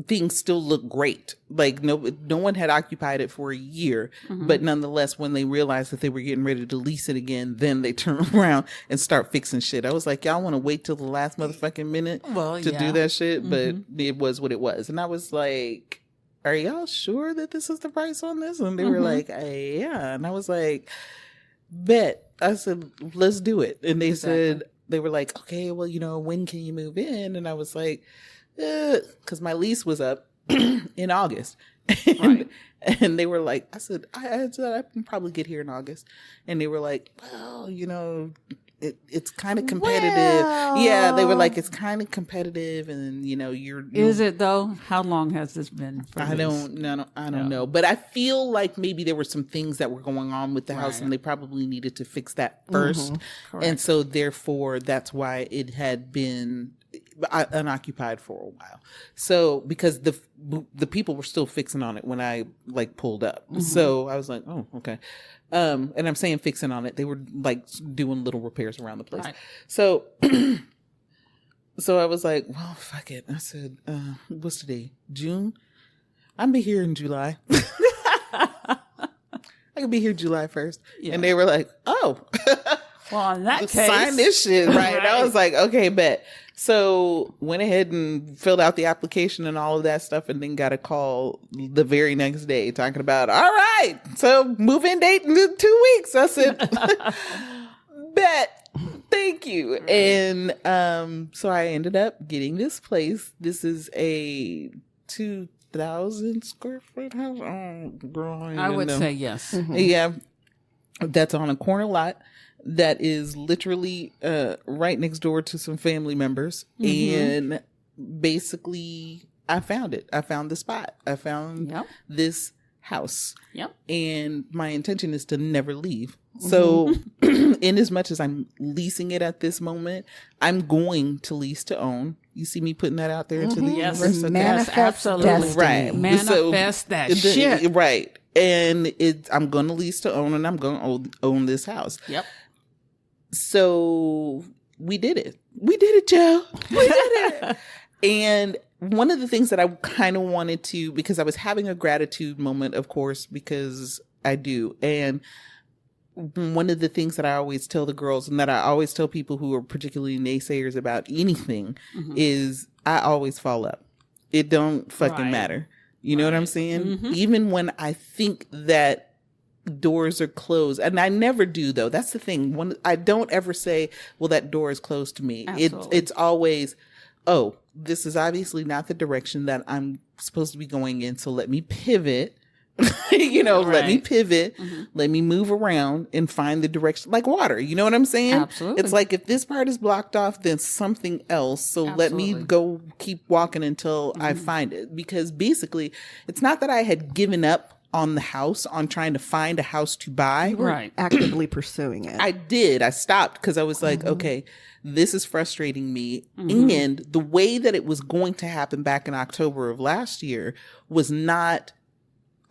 Speaker 2: things still look great. Like no one had occupied it for a year, but nonetheless, when they realized that they were getting ready to lease it again, then they turn around and start fixing shit. I was like, y'all want to wait till the last motherfucking minute to do that shit? But it was what it was. And I was like, are y'all sure that this is the price on this? And they were like, yeah. And I was like, bet. I said, let's do it. And they said, they were like, okay, well, when can you move in? And I was like, because my lease was up in August. Right. And they were like, I said, I can probably get here in August. And they were like, well, it's kind of competitive.
Speaker 3: Well.
Speaker 2: Yeah, they were like, it's kind of competitive, and you're.
Speaker 1: Is it though? How long has this been?
Speaker 2: I don't know, but I feel like maybe there were some things that were going on with the house, and they probably needed to fix that 1st and so therefore that's why it had been unoccupied for a while. So because the people were still fixing on it when I pulled up, so I was like, oh, okay. And I'm saying fixing on it. They were doing little repairs around the place. Right. So, so I was like, well, fuck it. I said, what's today? June? I'll be here in July. I could be here July 1st. Yeah. And they were like, oh,
Speaker 1: well, in that case,
Speaker 2: sign this shit. Right. And I was like, okay, bet. So went ahead and filled out the application and all of that stuff, and then got a call the very next day talking about, all right, so move-in date in 2 weeks. I said, bet, thank you. And so I ended up getting this place. This is a 2,000 square foot house. Oh, girl,
Speaker 1: I would say yes.
Speaker 2: Yeah, that's on a corner lot. That is literally right next door to some family members. And basically, I found it. I found the spot. I found this house. Yep. And my intention is to never leave. So in as much as I'm leasing it at this moment, I'm going to lease to own. You see me putting that out there into the universe?
Speaker 3: Manifest,
Speaker 1: absolutely.
Speaker 3: destiny.
Speaker 1: Right. Manifest that shit.
Speaker 2: Right. And I'm going to lease to own, and I'm going to own this house. Yep. So we did it. We did it, Joe. We did it. And one of the things that I kind of wanted to, because I was having a gratitude moment, of course, because I do. And one of the things that I always tell the girls, and that I always tell people who are particularly naysayers about anything, is I always fall up. It don't fucking matter. You know what I'm saying? Even when I think that doors are closed, and I never do, though. That's the thing. When I don't ever say, well, that door is closed to me. It's always, oh, this is obviously not the direction that I'm supposed to be going in, so let me pivot. Let me pivot, let me move around and find the direction, like water. You know what I'm saying? Absolutely. It's like, if this part is blocked off, then something else. So let me go keep walking until I find it. Because basically, it's not that I had given up on the house, on trying to find a house to buy.
Speaker 3: Right. Actively pursuing it.
Speaker 2: I did. I stopped because I was like, okay, this is frustrating me. And the way that it was going to happen back in October of last year was not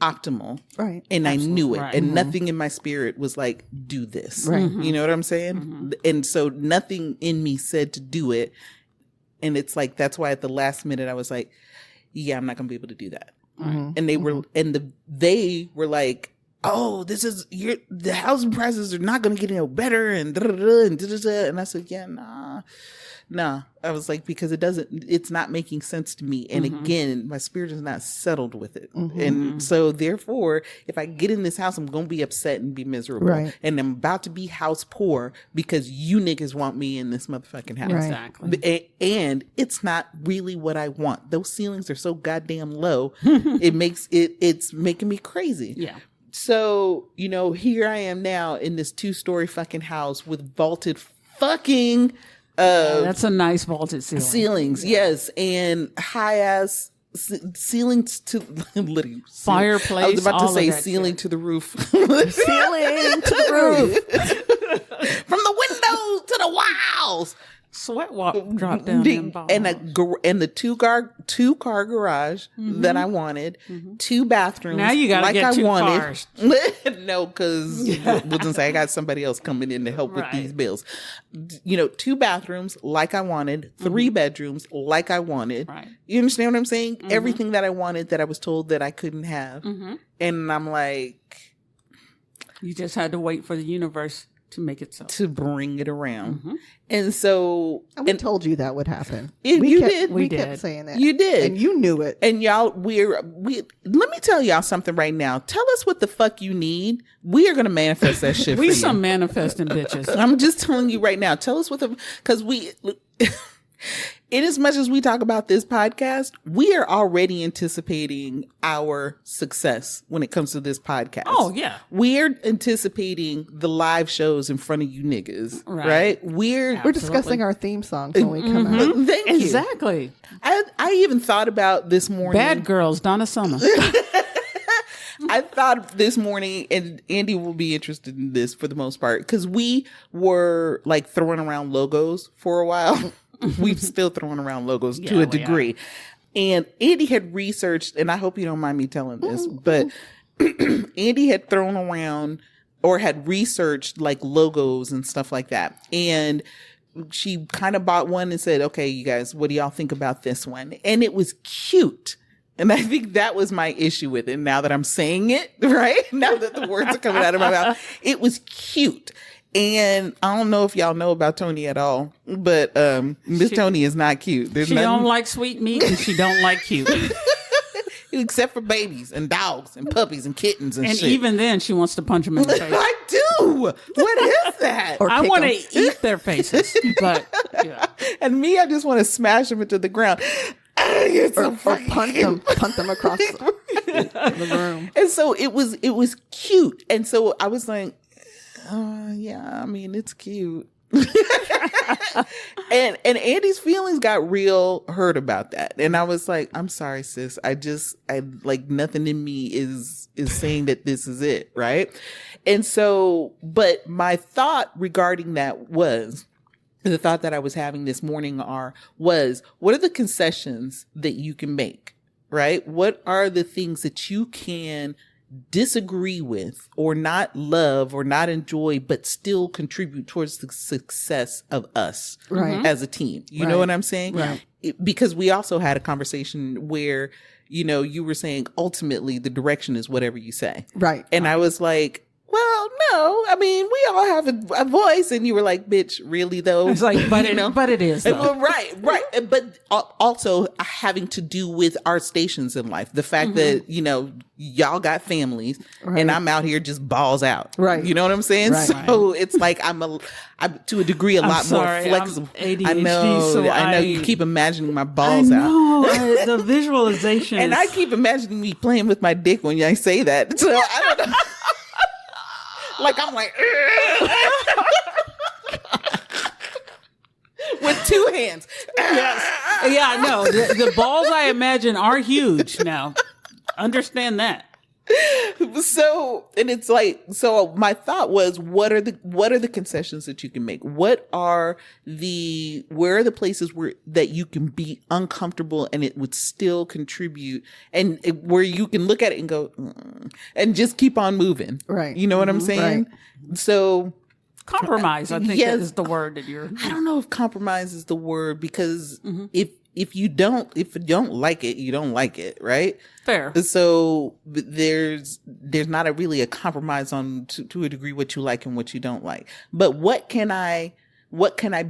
Speaker 2: optimal. Right. And I knew it. Right. And nothing in my spirit was like, do this. Right. You know what I'm saying? And so nothing in me said to do it. And it's like, that's why at the last minute I was like, yeah, I'm not going to be able to do that. And they were, and they were like, oh, this is the housing prices are not going to get any better, and and I said, yeah, nah. I was like, because it's not making sense to me. And again, my spirit is not settled with it. And so therefore, if I get in this house, I'm going to be upset and be miserable. Right. And I'm about to be house poor because you niggas want me in this motherfucking house. Right. Exactly. And it's not really what I want. Those ceilings are so goddamn low. It's making me crazy. Yeah. So, here I am now in this 2-story fucking house with vaulted fucking
Speaker 1: that's a nice vaulted ceiling.
Speaker 2: Ceilings, yes, and high ass ceilings to literally
Speaker 1: fireplace.
Speaker 2: I was about to say ceiling to the roof.
Speaker 3: Ceiling to the roof.
Speaker 2: From the windows to the walls.
Speaker 1: Sweat drop down
Speaker 2: and the two car garage that I wanted, 2 bathrooms.
Speaker 1: Now you gotta get 2 cars.
Speaker 2: No, because I got somebody else coming in to help with these bills. 2 bathrooms like I wanted, 3 bedrooms like I wanted. Right. You understand what I'm saying? Everything that I wanted that I was told that I couldn't have, and I'm like,
Speaker 1: you just had to wait for the universe to make it so.
Speaker 2: to bring it around. And so,
Speaker 3: And we told you that would happen.
Speaker 2: You
Speaker 3: kept,
Speaker 2: did.
Speaker 3: We
Speaker 1: did.
Speaker 3: kept saying that.
Speaker 2: You did.
Speaker 3: And you knew it.
Speaker 2: And y'all, let me tell y'all something right now. Tell us what the fuck you need. We are going to manifest that shit for
Speaker 1: We
Speaker 2: you.
Speaker 1: some manifesting bitches.
Speaker 2: I'm just telling you right now. Tell us because in as much as we talk about this podcast, we are already anticipating our success when it comes to this podcast.
Speaker 1: Oh, yeah.
Speaker 2: We're anticipating the live shows in front of you niggas, right? We're
Speaker 3: discussing our theme songs when we come out.
Speaker 2: Thank you.
Speaker 1: Exactly.
Speaker 2: I even thought about this morning.
Speaker 1: Bad Girls, Donna Summer.
Speaker 2: I thought this morning, and Andy will be interested in this for the most part, because we were like throwing around logos for a while. We've still throwing around logos to a degree. And Andy had researched, and I hope you don't mind me telling this, but Andy had thrown around or had researched like logos and stuff like that. And she kind of bought one and said, okay, you guys, what do y'all think about this one? And it was cute. And I think that was my issue with it. Now that I'm saying it, right? Now that the words are coming out of my mouth, it was cute. And I don't know if y'all know about Toni at all, but Miss Toni is not cute.
Speaker 1: She don't like sweet meat and she don't like cute.
Speaker 2: Except for babies and dogs and puppies and kittens and shit.
Speaker 1: And even then, she wants to punch them in the face.
Speaker 2: I do. What is that?
Speaker 3: Or
Speaker 1: I
Speaker 3: kick
Speaker 1: want
Speaker 3: 'em.
Speaker 1: to eat their faces, but yeah.
Speaker 2: And me, I just want to smash them into the ground. It's so
Speaker 3: Or
Speaker 2: fucking
Speaker 3: punt them across the room.
Speaker 2: And so it was cute. And so I was like, yeah, I mean, it's cute. and Andy's feelings got real hurt about that. And I was like, I'm sorry, sis. I like nothing in me is saying that this is it. Right. And so, but my thought regarding that was, the thought that I was having this morning was, what are the concessions that you can make? Right. What are the things that you can disagree with or not love or not enjoy, but still contribute towards the success of us as a team? You know what I'm saying?
Speaker 3: Right.
Speaker 2: Because we also had a conversation where, you were saying ultimately the direction is whatever you say.
Speaker 3: Right.
Speaker 2: And I was like, well, no, I mean, we all have a voice. And you were like, bitch, really though?
Speaker 1: It's like, but it is. Though.
Speaker 2: Well, right. But also having to do with our stations in life. The fact that, y'all got families and I'm out here just balls out.
Speaker 3: Right.
Speaker 2: You know what I'm saying?
Speaker 3: Right.
Speaker 2: So it's like I'm to a degree a lot more flexible.
Speaker 1: I'm ADHD,
Speaker 2: I know you keep imagining my balls out.
Speaker 1: No, the visualization
Speaker 2: And I keep imagining me playing with my dick when I say that. So I don't know. Like I'm like with two hands.
Speaker 1: Yes. Yeah, no. The balls I imagine are huge now. Understand that.
Speaker 2: So, and it's like, so my thought was, what are the concessions that you can make? Where are the places that you can be uncomfortable and it would still contribute, and where you can look at it and go, and just keep on moving.
Speaker 3: Right.
Speaker 2: You know what I'm saying?
Speaker 3: Right.
Speaker 2: So
Speaker 1: Compromise, I think that is the word that you're.
Speaker 2: I don't know if compromise is the word, because if you don't like it, you don't like it, right?
Speaker 1: Fair.
Speaker 2: So there's not really a compromise on to a degree what you like and what you don't like. But what can I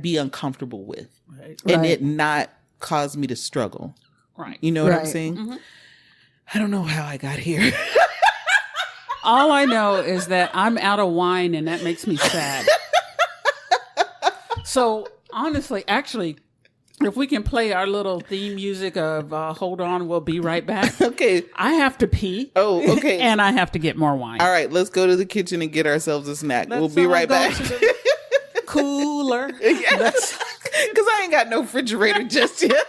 Speaker 2: be uncomfortable with, and it not cause me to struggle?
Speaker 1: Right.
Speaker 2: You know what I'm saying? I don't know how I got here.
Speaker 1: All I know is that I'm out of wine and that makes me sad. So honestly, actually, if we can play our little theme music of Hold On, We'll Be Right Back.
Speaker 2: Okay.
Speaker 1: I have to pee.
Speaker 2: Oh, okay.
Speaker 1: And I have to get more wine.
Speaker 2: All right, let's go to the kitchen and get ourselves a snack. We'll
Speaker 1: Let's
Speaker 2: be
Speaker 1: all
Speaker 2: right
Speaker 1: go
Speaker 2: back.
Speaker 1: to the cooler.
Speaker 2: Yes. Because I ain't got no refrigerator just yet.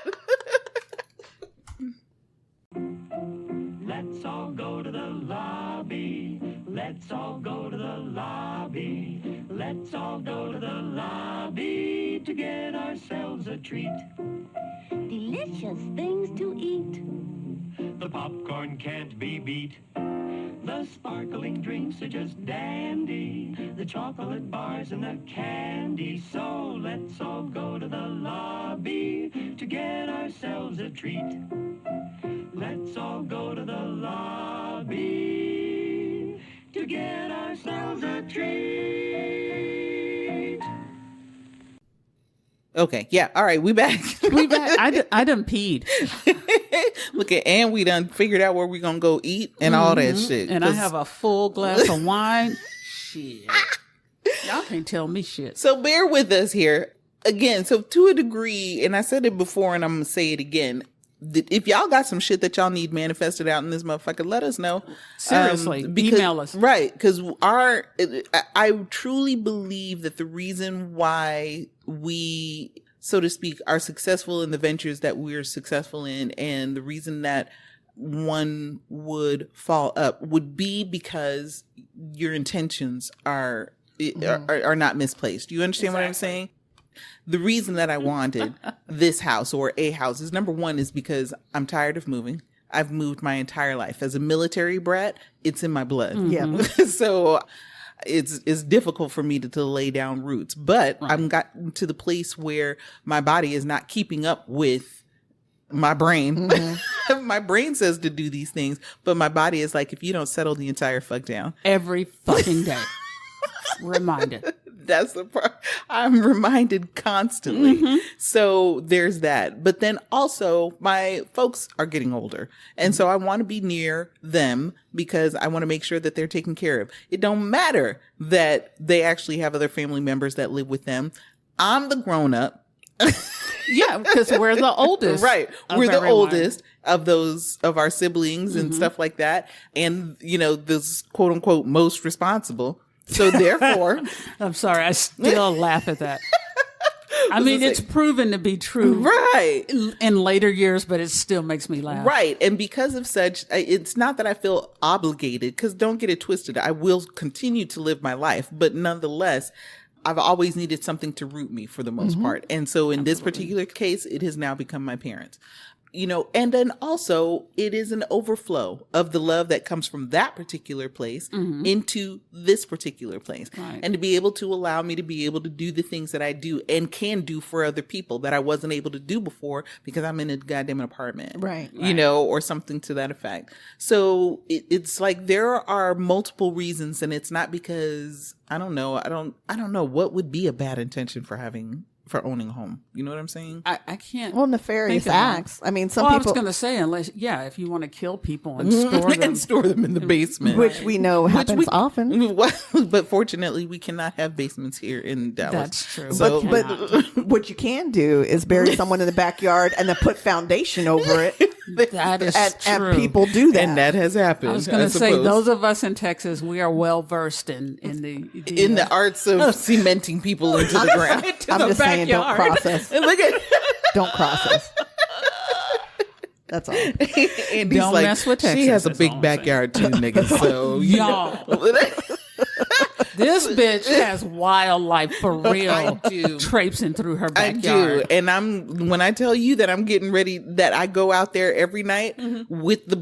Speaker 5: Let's all go to the lobby. Let's all go to the lobby. Let's all go to the lobby to get ourselves a treat.
Speaker 6: Delicious things to eat.
Speaker 5: The popcorn can't be beat. The sparkling drinks are just dandy. The chocolate bars and the candy. So let's all go to the lobby to get ourselves a treat. Let's all go to the lobby to get ourselves a treat.
Speaker 2: Okay. Yeah. All right. We back.
Speaker 1: We back. I done peed.
Speaker 2: Look at, and we done figured out where we gonna go eat and all that shit.
Speaker 1: And I have a full glass of wine. Shit. Y'all can't tell me shit.
Speaker 2: So bear with us here. Again, so to a degree, and I said it before and I'm going to say it again, that if y'all got some shit that y'all need manifested out in this motherfucker, let us know.
Speaker 1: Seriously,
Speaker 2: because,
Speaker 1: email us.
Speaker 2: Right, because I truly believe that the reason why we, so to speak, are successful in the ventures that we're successful in, and the reason that one would fall up would be because your intentions are not misplaced. Do you understand what I'm saying? The reason that I wanted this house or a house is, number one, is because I'm tired of moving. I've moved my entire life. As a military brat, it's in my blood.
Speaker 3: Yeah.
Speaker 2: So it's difficult for me to lay down roots. But I've gotten to the place where my body is not keeping up with my brain. My brain says to do these things, but my body is like, if you don't settle the entire fuck down.
Speaker 1: Every fucking day. Reminded.
Speaker 2: That's the part. I'm reminded constantly. So there's that. But then also my folks are getting older. And so I want to be near them because I want to make sure that they're taken care of. It don't matter that they actually have other family members that live with them. I'm the grown up.
Speaker 1: Yeah, because we're the oldest.
Speaker 2: Right. We're the
Speaker 1: everyone.
Speaker 2: oldest of our siblings and stuff like that. And, this quote unquote most responsible. So therefore,
Speaker 1: I'm sorry, I still laugh at that. I mean, it's proven to be true,
Speaker 2: right,
Speaker 1: in later years, but it still makes me laugh.
Speaker 2: Right. And because of such, it's not that I feel obligated, because don't get it twisted. I will continue to live my life, but nonetheless, I've always needed something to root me for the most part. And so in this particular case, it has now become my parents. And then also it is an overflow of the love that comes from that particular place into this particular place. Right. And to be able to allow me to be able to do the things that I do and can do for other people that I wasn't able to do before because I'm in a goddamn apartment. Right. Or something to that effect. So it's like there are multiple reasons, and it's not because I don't know what would be a bad intention for owning a home. You know what I'm saying?
Speaker 1: I can't.
Speaker 3: Well, nefarious acts. I mean, some
Speaker 1: people. I
Speaker 3: people.
Speaker 1: was going to say, if you want to kill people and store them
Speaker 2: in the basement,
Speaker 3: which we know happens often.
Speaker 2: But fortunately, we cannot have basements here in Dallas.
Speaker 1: That's true.
Speaker 2: So,
Speaker 3: but what you can do is bury someone in the backyard and then put foundation over it.
Speaker 1: That is true.
Speaker 3: And people do that,
Speaker 2: and that has happened.
Speaker 1: I was going to say, those of us in Texas, we are well versed in the
Speaker 2: arts of cementing people into the ground.
Speaker 3: I'm just saying, don't cross us.
Speaker 2: Look at,
Speaker 3: don't cross us. That's all.
Speaker 2: Andy's
Speaker 1: don't mess with Texas.
Speaker 2: She has a big backyard too, nigga. So
Speaker 1: y'all. This bitch has wildlife for real.
Speaker 2: I do.
Speaker 1: Traipsing through her backyard.
Speaker 2: I do. And when I tell you that I'm getting ready, that I go out there every night with the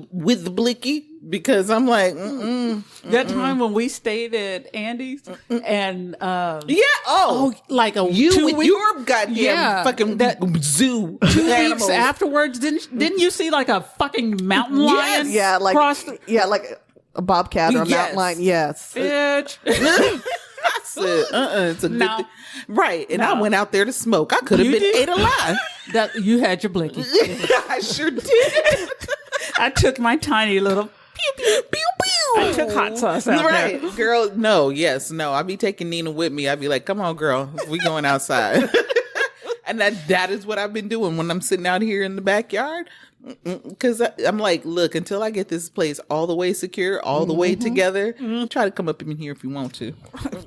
Speaker 2: blicky, because I'm like,
Speaker 1: that time when we stayed at Andy's and like
Speaker 2: you with your goddamn fucking zoo.
Speaker 1: 2 weeks afterwards, didn't you see like a fucking mountain lion?
Speaker 3: Yes. Yeah, like like a bobcat or a mountain lion. Yes.
Speaker 1: Bitch.
Speaker 2: I said, it's a good thing. Right. And I went out there to smoke. I could have been ate alive.
Speaker 1: That you had your blicky.
Speaker 2: I sure did.
Speaker 1: I took my tiny little pew, pew, pew, pew. I took hot sauce out there.
Speaker 2: Girl, no. I'd be taking Nina with me. I'd be like, come on, girl. We going outside. And that is what I've been doing when I'm sitting out here in the backyard. Because I'm like, look, until I get this place all the way secure, all the way together, try to come up in here if you want to.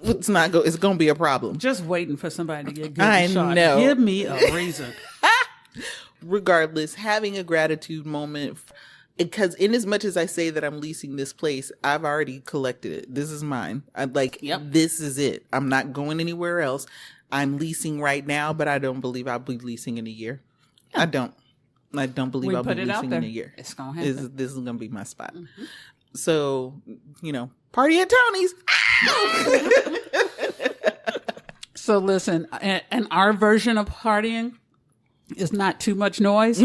Speaker 2: It's going to be a problem.
Speaker 1: Just waiting for somebody to get good.
Speaker 2: I know.
Speaker 1: Give me a reason.
Speaker 2: Regardless, having a gratitude moment, because in as much as I say that I'm leasing this place, I've already collected it. This is mine. This is it. I'm not going anywhere else. I'm leasing right now, but I don't believe I'll be leasing in a year. Yeah. I don't believe I'll be leasing in a year.
Speaker 1: It's going to happen.
Speaker 2: This is going to be my spot. So, party at Toni's.
Speaker 1: So listen, and our version of partying is not too much noise,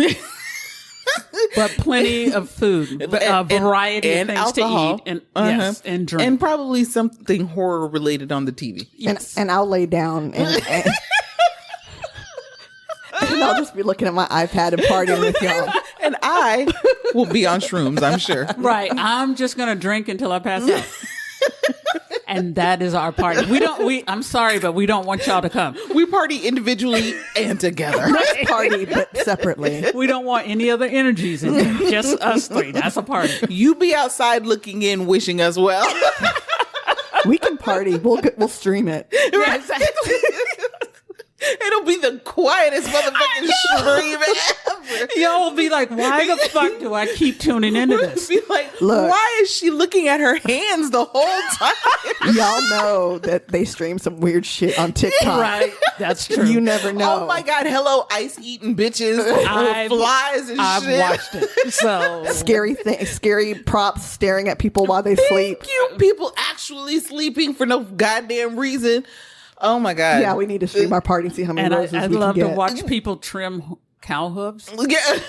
Speaker 1: but plenty of food, a variety of things
Speaker 2: alcohol,
Speaker 1: to eat, and and drink,
Speaker 2: and probably something horror related on the TV.
Speaker 1: Yes.
Speaker 3: And I'll lay down and And I'll just be looking at my iPad and partying with y'all.
Speaker 2: And I will be on shrooms, I'm sure.
Speaker 1: Right. I'm just going to drink until I pass out. And that is our party. I'm sorry, but we don't want y'all to come.
Speaker 2: We party individually and together.
Speaker 3: Let's party, but separately.
Speaker 1: We don't want any other energies in there. Just us three. That's a party.
Speaker 2: You be outside looking in, wishing us well.
Speaker 3: We can party. We'll stream it.
Speaker 1: Yeah, exactly.
Speaker 2: It'll be the quietest motherfucking stream ever.
Speaker 1: Y'all will be like, why the fuck do I keep tuning into this?
Speaker 2: Be like,
Speaker 3: Look.
Speaker 2: why is she looking at her hands the whole time?
Speaker 3: Y'all know that they stream some weird shit on TikTok.
Speaker 1: Right. That's true.
Speaker 3: You never know.
Speaker 2: Oh my God, hello, ice eating bitches. Flies and
Speaker 1: I've
Speaker 2: shit.
Speaker 1: watched it. So
Speaker 3: Scary props staring at people while they sleep.
Speaker 2: Thank you. People actually sleeping for no goddamn reason. Oh my God.
Speaker 3: Yeah, we need to stream our party and see how many
Speaker 1: and
Speaker 3: roses
Speaker 1: I'd
Speaker 3: we
Speaker 1: love
Speaker 3: can
Speaker 1: to
Speaker 3: get.
Speaker 1: watch people trim cow hooves.
Speaker 2: Yeah.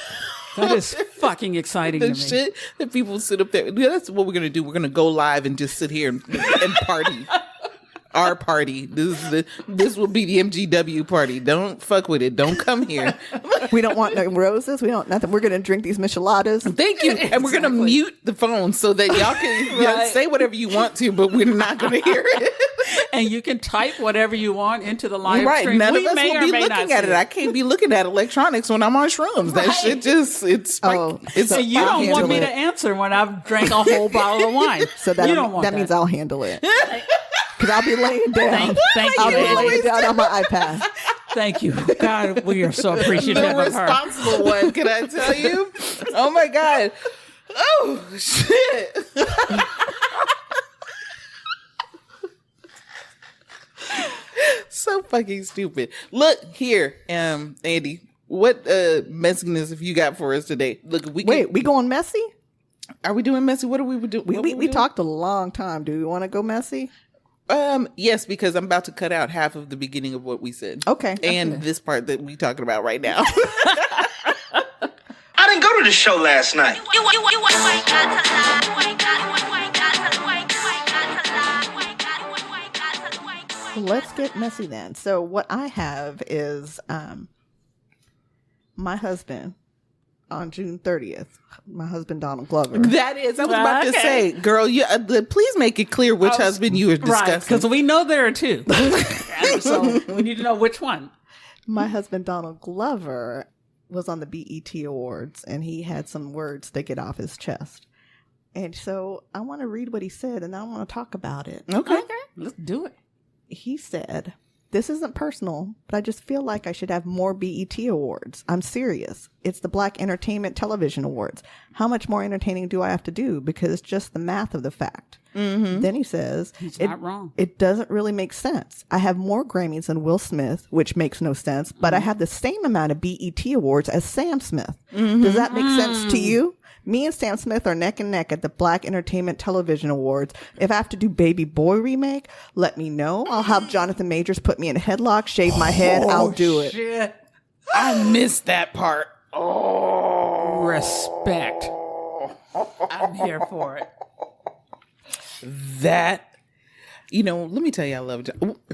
Speaker 1: That is fucking exciting
Speaker 2: The
Speaker 1: to me.
Speaker 2: shit that people sit up there. Yeah, that's what we're gonna do. We're gonna go live and just sit here and party. Our party. This will be the MGW party. Don't fuck with it. Don't come here.
Speaker 3: We don't want no roses. We don't nothing. We're gonna drink these micheladas.
Speaker 2: Thank you. And we're gonna mute the phone so that y'all can
Speaker 1: Right.
Speaker 2: say whatever you want to, but we're not gonna hear it.
Speaker 1: And you can type whatever you want into the live
Speaker 2: Right.
Speaker 1: stream.
Speaker 2: None
Speaker 1: We
Speaker 2: of us
Speaker 1: may
Speaker 2: will
Speaker 1: or
Speaker 2: be
Speaker 1: may not
Speaker 2: looking at
Speaker 1: see
Speaker 2: it. I can't be looking at electronics when I'm on shrooms. That shit just it's
Speaker 3: Oh,
Speaker 2: it's
Speaker 3: so
Speaker 1: And you
Speaker 3: I'll
Speaker 1: don't want
Speaker 3: handle
Speaker 1: me
Speaker 3: it.
Speaker 1: to answer when I've drank a whole bottle of wine.
Speaker 3: So that
Speaker 1: you don't want
Speaker 3: that means I'll handle it. Because I'll be laying down.
Speaker 1: Thank
Speaker 3: I'll
Speaker 1: you,
Speaker 3: be
Speaker 1: Eddie.
Speaker 3: laying down on my iPad.
Speaker 1: Thank you. God, we are so appreciative
Speaker 2: the
Speaker 1: of her.
Speaker 2: responsible one, can I tell you? Oh my God. Oh shit. So fucking stupid. Look here, Andy. What messiness have you got for us today? Look,
Speaker 3: We going messy?
Speaker 2: are we doing messy? What are we doing?
Speaker 3: We talked a long time. Do we want to go messy?
Speaker 2: Yes, because I'm about to cut out half of the beginning of what we said.
Speaker 3: Okay.
Speaker 2: And this part that we talking about right now.
Speaker 4: I didn't go to the show last night.
Speaker 6: You ain't got to lie. You ain't got to lie.
Speaker 3: Well, let's get messy then. So what I have is my husband on June 30th. My husband Donald Glover.
Speaker 2: That is, I was about to say, girl, you please make it clear which husband you are discussing.
Speaker 1: Right, because we know there are two. So we need to know which one.
Speaker 3: My husband Donald Glover was on the BET Awards, and he had some words to get off his chest. And so I want to read what he said, and I want to talk about it.
Speaker 2: Okay.
Speaker 1: Let's do it.
Speaker 3: He said, "This isn't personal, but I just feel like I should have more BET Awards. I'm serious. It's the Black Entertainment Television Awards. How much more entertaining do I have to do? Because it's just the math of the fact." Mm-hmm. Then he says,
Speaker 1: He's not wrong.
Speaker 3: It doesn't really make sense. I have more Grammys than Will Smith, which makes no sense, but I have the same amount of BET Awards as Sam Smith. Does that make sense to you? Me and Sam Smith are neck and neck at the Black Entertainment Television Awards. If I have to do Baby Boy remake, let me know. I'll have Jonathan Majors put me in a headlock, shave my head. I'll do it.
Speaker 1: Shit.
Speaker 2: I missed that part.
Speaker 1: Respect. I'm here for it.
Speaker 2: That, let me tell you, I love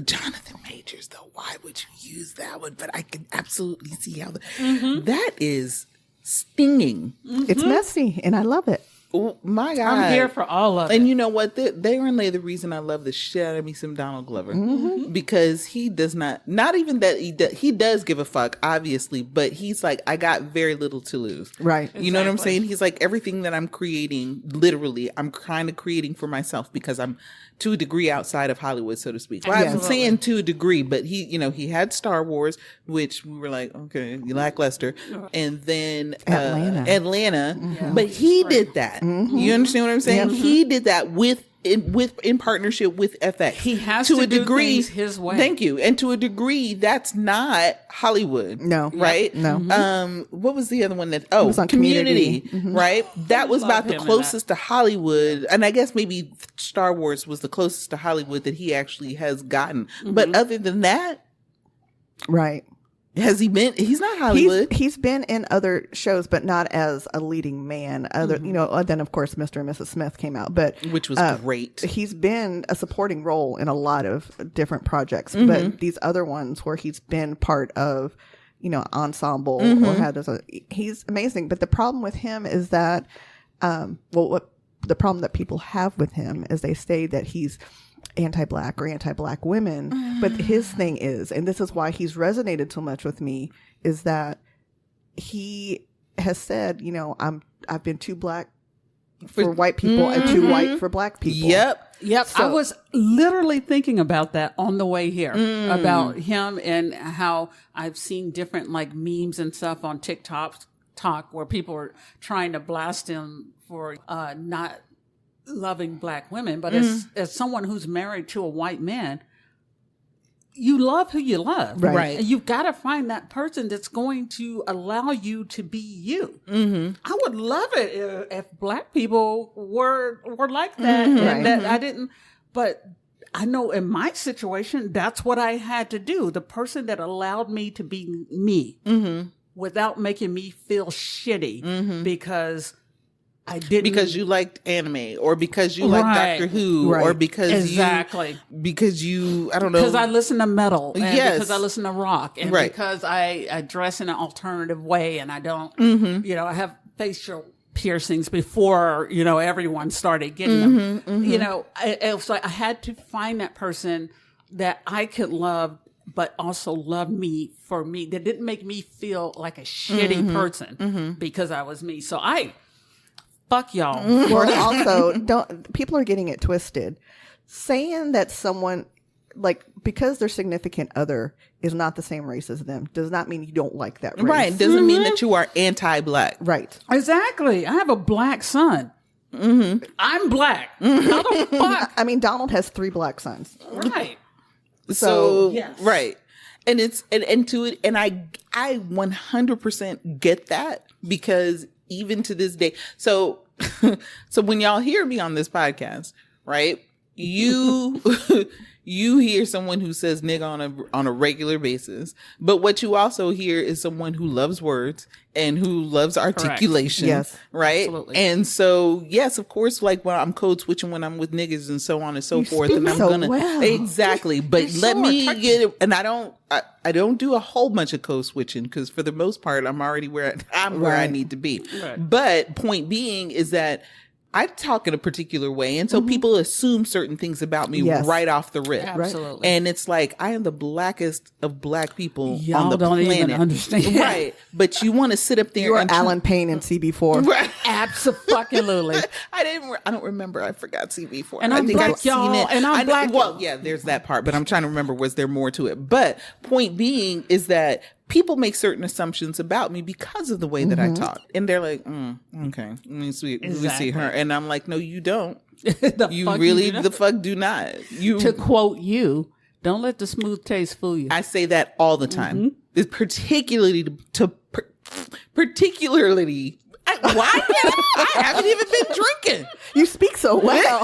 Speaker 2: Jonathan Majors, though. Why would you use that one? But I can absolutely see how that is stinging.
Speaker 3: It's messy, and I love it.
Speaker 2: Oh my God.
Speaker 1: I'm here for all of it.
Speaker 2: And you know what? Therein lay the reason I love the shit out of me some Donald Glover. Because he does not even that he does give a fuck, obviously, but he's like, I got very little to lose.
Speaker 3: Right.
Speaker 2: You know what I'm saying? He's like, everything that I'm creating, literally, I'm kind of creating for myself because I'm to a degree outside of Hollywood, so to speak. Well, I'm saying to a degree, but he had Star Wars, which we were like, okay, lackluster. And then Atlanta. Yeah. But he did that. You understand what I'm saying? He did that in partnership with FX.
Speaker 1: He has to do things his way.
Speaker 2: Thank you. And to a degree, that's not Hollywood.
Speaker 3: No.
Speaker 2: Right?
Speaker 3: No.
Speaker 2: What was the other one that?
Speaker 3: It was on Community.
Speaker 2: Right? That was about the
Speaker 1: him in
Speaker 2: closest to Hollywood. And I guess maybe Star Wars was the closest to Hollywood that he actually has gotten. But other than that,
Speaker 3: right.
Speaker 2: has he been? He's not Hollywood.
Speaker 3: He's been in other shows, but not as a leading man. Then of course Mr. and Mrs. Smith came out, but
Speaker 2: which was great.
Speaker 3: He's been a supporting role in a lot of different projects, but these other ones where he's been part of ensemble or he's amazing. But the problem with him is that, what the problem that people have with him is they say that he's anti-black or anti-black women. But his thing is, and this is why he's resonated so much with me, is that he has said, I've been too black for white people and too white for black people.
Speaker 2: Yep.
Speaker 1: So, I was literally thinking about that on the way here, about him and how I've seen different like memes and stuff on TikTok where people are trying to blast him for not loving black women. But as someone who's married to a white man, you love who you love.
Speaker 2: Right.
Speaker 1: And you've got to find that person that's going to allow you to be you. I would love it if black people were like that. And that I didn't, but I know in my situation, that's what I had to do. The person that allowed me to be me without making me feel shitty because I didn't.
Speaker 2: Because you liked anime, or because you liked Doctor Who, or because because you, I don't know.
Speaker 1: Because I listen to metal, and
Speaker 2: Yes.
Speaker 1: because I listen to rock, and
Speaker 2: Right.
Speaker 1: because I dress in an alternative way, and I don't, I have facial piercings before, everyone started getting them. It was like I had to find that person that I could love, but also love me for me, that didn't make me feel like a shitty person because I was me. So fuck y'all.
Speaker 3: Or also, people are getting it twisted. Saying that someone, like, because their significant other is not the same race as them does not mean you don't like that race.
Speaker 2: Right. Doesn't mean that you are anti-black.
Speaker 3: Right.
Speaker 1: Exactly. I have a black son. I'm black. How the fuck?
Speaker 3: I mean, Donald has 3 black sons.
Speaker 1: Right.
Speaker 2: So
Speaker 1: yes.
Speaker 2: right. And it's and to it, and I 100% get that, because even to this day, so when y'all hear me on this podcast, right, you hear someone who says nigga on a regular basis, but what you also hear is someone who loves words and who loves articulation.
Speaker 3: Yes.
Speaker 2: Right.
Speaker 1: Absolutely.
Speaker 2: And so, yes, of course, like when I'm code switching when I'm with niggas and so on and so forth, and I'm
Speaker 3: so
Speaker 2: gonna
Speaker 3: well.
Speaker 2: exactly. But
Speaker 1: It's
Speaker 2: let
Speaker 1: so
Speaker 2: me
Speaker 1: articulate.
Speaker 2: get it, and I don't do a whole bunch of code switching, because for the most part, I'm already where I need to be.
Speaker 1: Right.
Speaker 2: But point being is that I talk in a particular way, and so people assume certain things about me
Speaker 3: Yes.
Speaker 2: right off the rip.
Speaker 1: Absolutely.
Speaker 2: And it's like, I am the blackest of black people
Speaker 1: Y'all
Speaker 2: on the
Speaker 1: don't
Speaker 2: planet.
Speaker 1: even understand.
Speaker 2: Right. But you want to sit up there
Speaker 3: You are
Speaker 2: and
Speaker 3: Alan Payne in CB4.
Speaker 2: Right.
Speaker 1: Absolutely.
Speaker 2: I don't remember. I forgot CV4.
Speaker 1: And
Speaker 2: I
Speaker 1: I'm
Speaker 2: think
Speaker 1: black,
Speaker 2: I've seen
Speaker 1: y'all,
Speaker 2: it.
Speaker 1: and I'm
Speaker 2: I know-
Speaker 1: black.
Speaker 2: Well, yeah, there's that part, but I'm trying to remember, was there more to it? But point being is that people make certain assumptions about me because of the way that I talk. And they're like, okay, let me see her.
Speaker 1: Exactly.
Speaker 2: And I'm like, no, you don't.
Speaker 1: The
Speaker 2: You
Speaker 1: fuck
Speaker 2: really
Speaker 1: do
Speaker 2: the fuck do not. You
Speaker 1: to quote you, don't let the smooth taste fool you.
Speaker 2: I say that all the time. It's particularly particularly why can't I haven't even been drinking.
Speaker 3: You speak so well.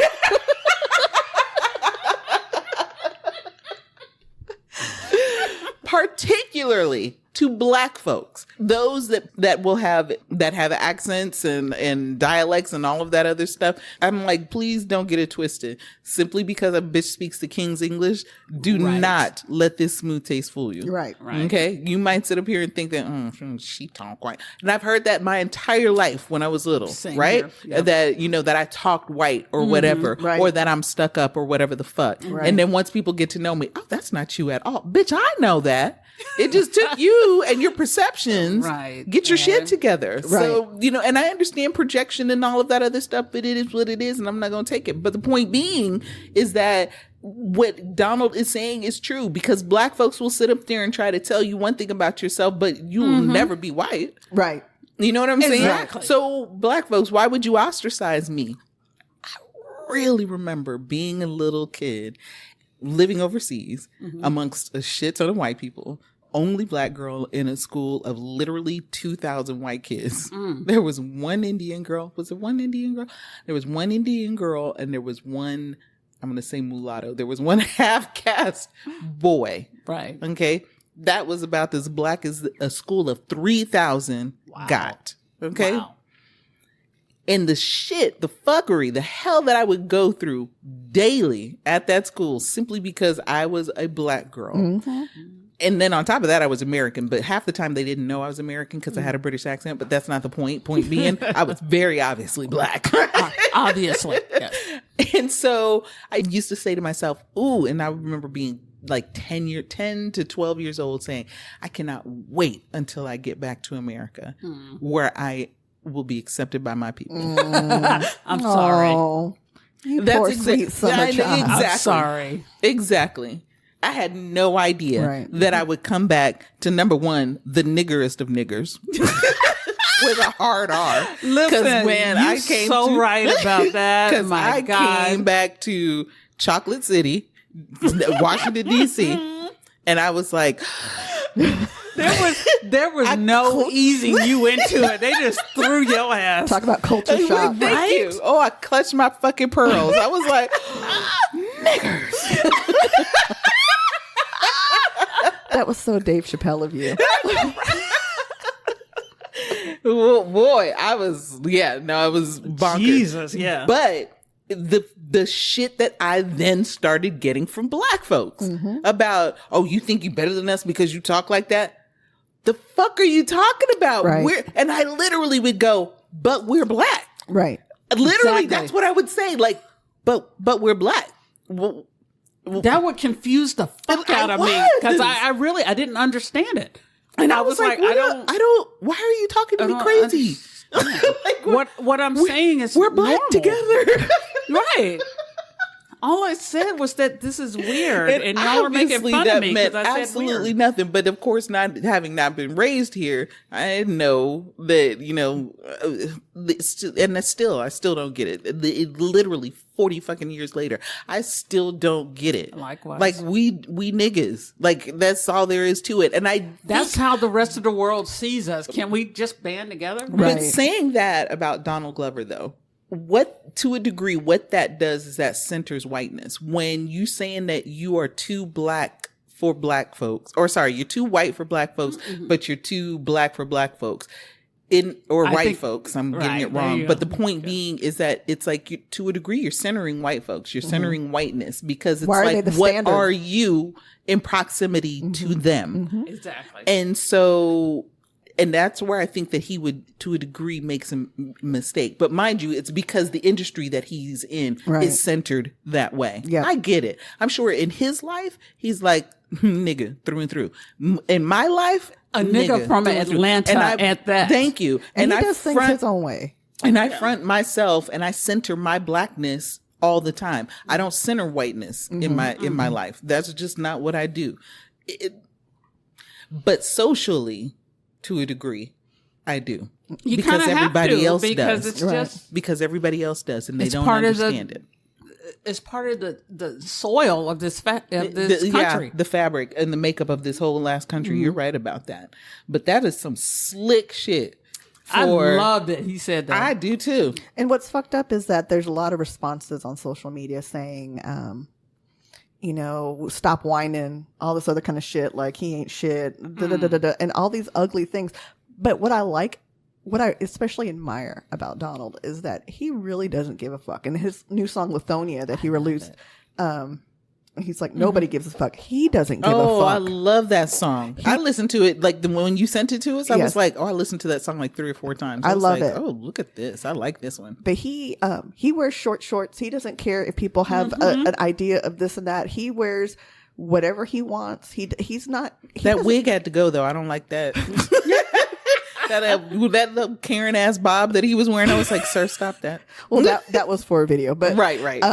Speaker 2: Particularly to black folks, those that have accents and dialects and all of that other stuff. I'm like, please don't get it twisted. Simply because a bitch speaks the King's English, do not let this smooth taste fool you.
Speaker 3: Right.
Speaker 2: Okay. You might sit up here and think that she talk white, and I've heard that my entire life when I was little.
Speaker 1: Same
Speaker 2: right?
Speaker 1: here. Yep.
Speaker 2: That that I talked white or whatever,
Speaker 3: Right.
Speaker 2: or that I'm stuck up or whatever the fuck. And then once people get to know me, oh, that's not you at all, bitch. I know that. It just took you and your perceptions.
Speaker 1: Right.
Speaker 2: Get your shit
Speaker 1: And-
Speaker 2: together. So, and I understand projection and all of that other stuff, but it is what it is, and I'm not going to take it. But the point being is that what Donald is saying is true, because black folks will sit up there and try to tell you one thing about yourself, but you will never be white.
Speaker 3: Right.
Speaker 2: You know what I'm saying?
Speaker 1: Exactly.
Speaker 2: So, black folks, why would you ostracize me? I really remember being a little kid living overseas amongst a shit ton of white people, only black girl in a school of literally 2,000 white kids. There was one Indian girl. Was it one Indian girl? There was one Indian girl, and there was one, I'm going to say mulatto. There was one half-caste boy.
Speaker 1: Right.
Speaker 2: Okay. That was about as black as a school of 3,000 got. Okay.
Speaker 1: Wow.
Speaker 2: And the shit, the fuckery, the hell that I would go through daily at that school simply because I was a black girl. Mm-hmm. And then on top of that, I was American, but half the time they didn't know I was American because I had a British accent, but that's not the point. Point being, I was very obviously black.
Speaker 1: Obviously. Yes.
Speaker 2: And so I used to say to myself, ooh, and I remember being like 10 to 12 years old saying, I cannot wait until I get back to America where I will be accepted by my people.
Speaker 1: I'm sorry.
Speaker 3: Oh, you poor sweet summer child.
Speaker 2: Exactly.
Speaker 1: I'm sorry.
Speaker 2: Exactly. I had no idea that I would come back to number one, the niggerest of niggers. With a hard R.
Speaker 1: Listen, man, I came so right about that.
Speaker 2: Because I came back to Chocolate City, Washington, D.C., and I was like...
Speaker 1: There was no easing you into it. They just threw your ass.
Speaker 3: Talk about culture shock.
Speaker 2: Thank you. Oh, I clutched my fucking pearls. I was like, niggers.
Speaker 3: That was so Dave Chappelle of you.
Speaker 2: Well, boy, I was bonkers.
Speaker 1: Jesus, yeah.
Speaker 2: But the shit that I then started getting from black folks about, oh, you think you better than us because you talk like that? The fuck are you talking about?
Speaker 3: Right.
Speaker 2: And I literally would go, but we're black.
Speaker 3: Right.
Speaker 2: Literally, that's what I would say. Like, but we're black. Well,
Speaker 1: that would confuse the fuck out of me because I didn't understand it.
Speaker 2: And I was like, I don't. Why are you talking to me crazy?
Speaker 1: Like, what I'm saying is
Speaker 2: we're black
Speaker 1: normal.
Speaker 2: together,
Speaker 1: right? All I said was that this is weird, and y'all were making fun of me because I said
Speaker 2: absolutely
Speaker 1: weird.
Speaker 2: nothing. But of course, not having not been raised here, I know that and I still don't get it. It literally 40 fucking years later, I still don't get it.
Speaker 1: Likewise,
Speaker 2: like we niggas, like that's all there is to it. And
Speaker 1: that's how the rest of the world sees us. Can we just band together?
Speaker 2: But saying that about Donald Glover, though. To a degree, what that does is that centers whiteness. When you saying that you are too black for black folks, or sorry, you're too white for black folks, but you're too black for black folks, white folks. I'm getting it wrong. But the point being is that it's like to a degree, you're centering white folks. You're centering whiteness because it's like, what standard? Are you in proximity to them?
Speaker 1: Exactly.
Speaker 2: And so... And that's where I think that he would, to a degree, make some mistake. But mind you, it's because the industry that he's in is centered that way. Yeah. I get it. I'm sure in his life, he's like, nigga, through and through. In my life,
Speaker 1: a nigga from Atlanta at that.
Speaker 2: Thank you.
Speaker 3: And he does things his own way.
Speaker 2: And I front myself and I center my blackness all the time. I don't center whiteness in my life. That's just not what I do. But socially... To a degree, I do. Because everybody else does.
Speaker 1: It's just
Speaker 2: because everybody else does, and they don't understand it.
Speaker 1: It's part of the soil of this country.
Speaker 2: Yeah, the fabric and the makeup of this whole last country. You're right about that. But that is some slick shit.
Speaker 1: I loved it. He said that.
Speaker 2: I do too.
Speaker 3: And what's fucked up is that there's a lot of responses on social media saying, stop whining, all this other kind of shit, like he ain't shit, and all these ugly things. But what I especially admire about Donald is that he really doesn't give a fuck. And his new song, Lithonia, that he released, he's like, nobody gives a fuck. He doesn't give a fuck.
Speaker 2: Oh, I love that song. I listened to it, like when you sent it to us, I was like, I listened to that song like 3 or 4 times.
Speaker 3: I love it.
Speaker 2: Oh, look at this. I like this one.
Speaker 3: But he wears short shorts. He doesn't care if people have an idea of this and that. He wears whatever he wants. He's not.
Speaker 2: That wig had to go, though. I don't like that. That little Karen ass bob that he was wearing, I was like, sir, stop that.
Speaker 3: Well, that was for a video, but
Speaker 2: right.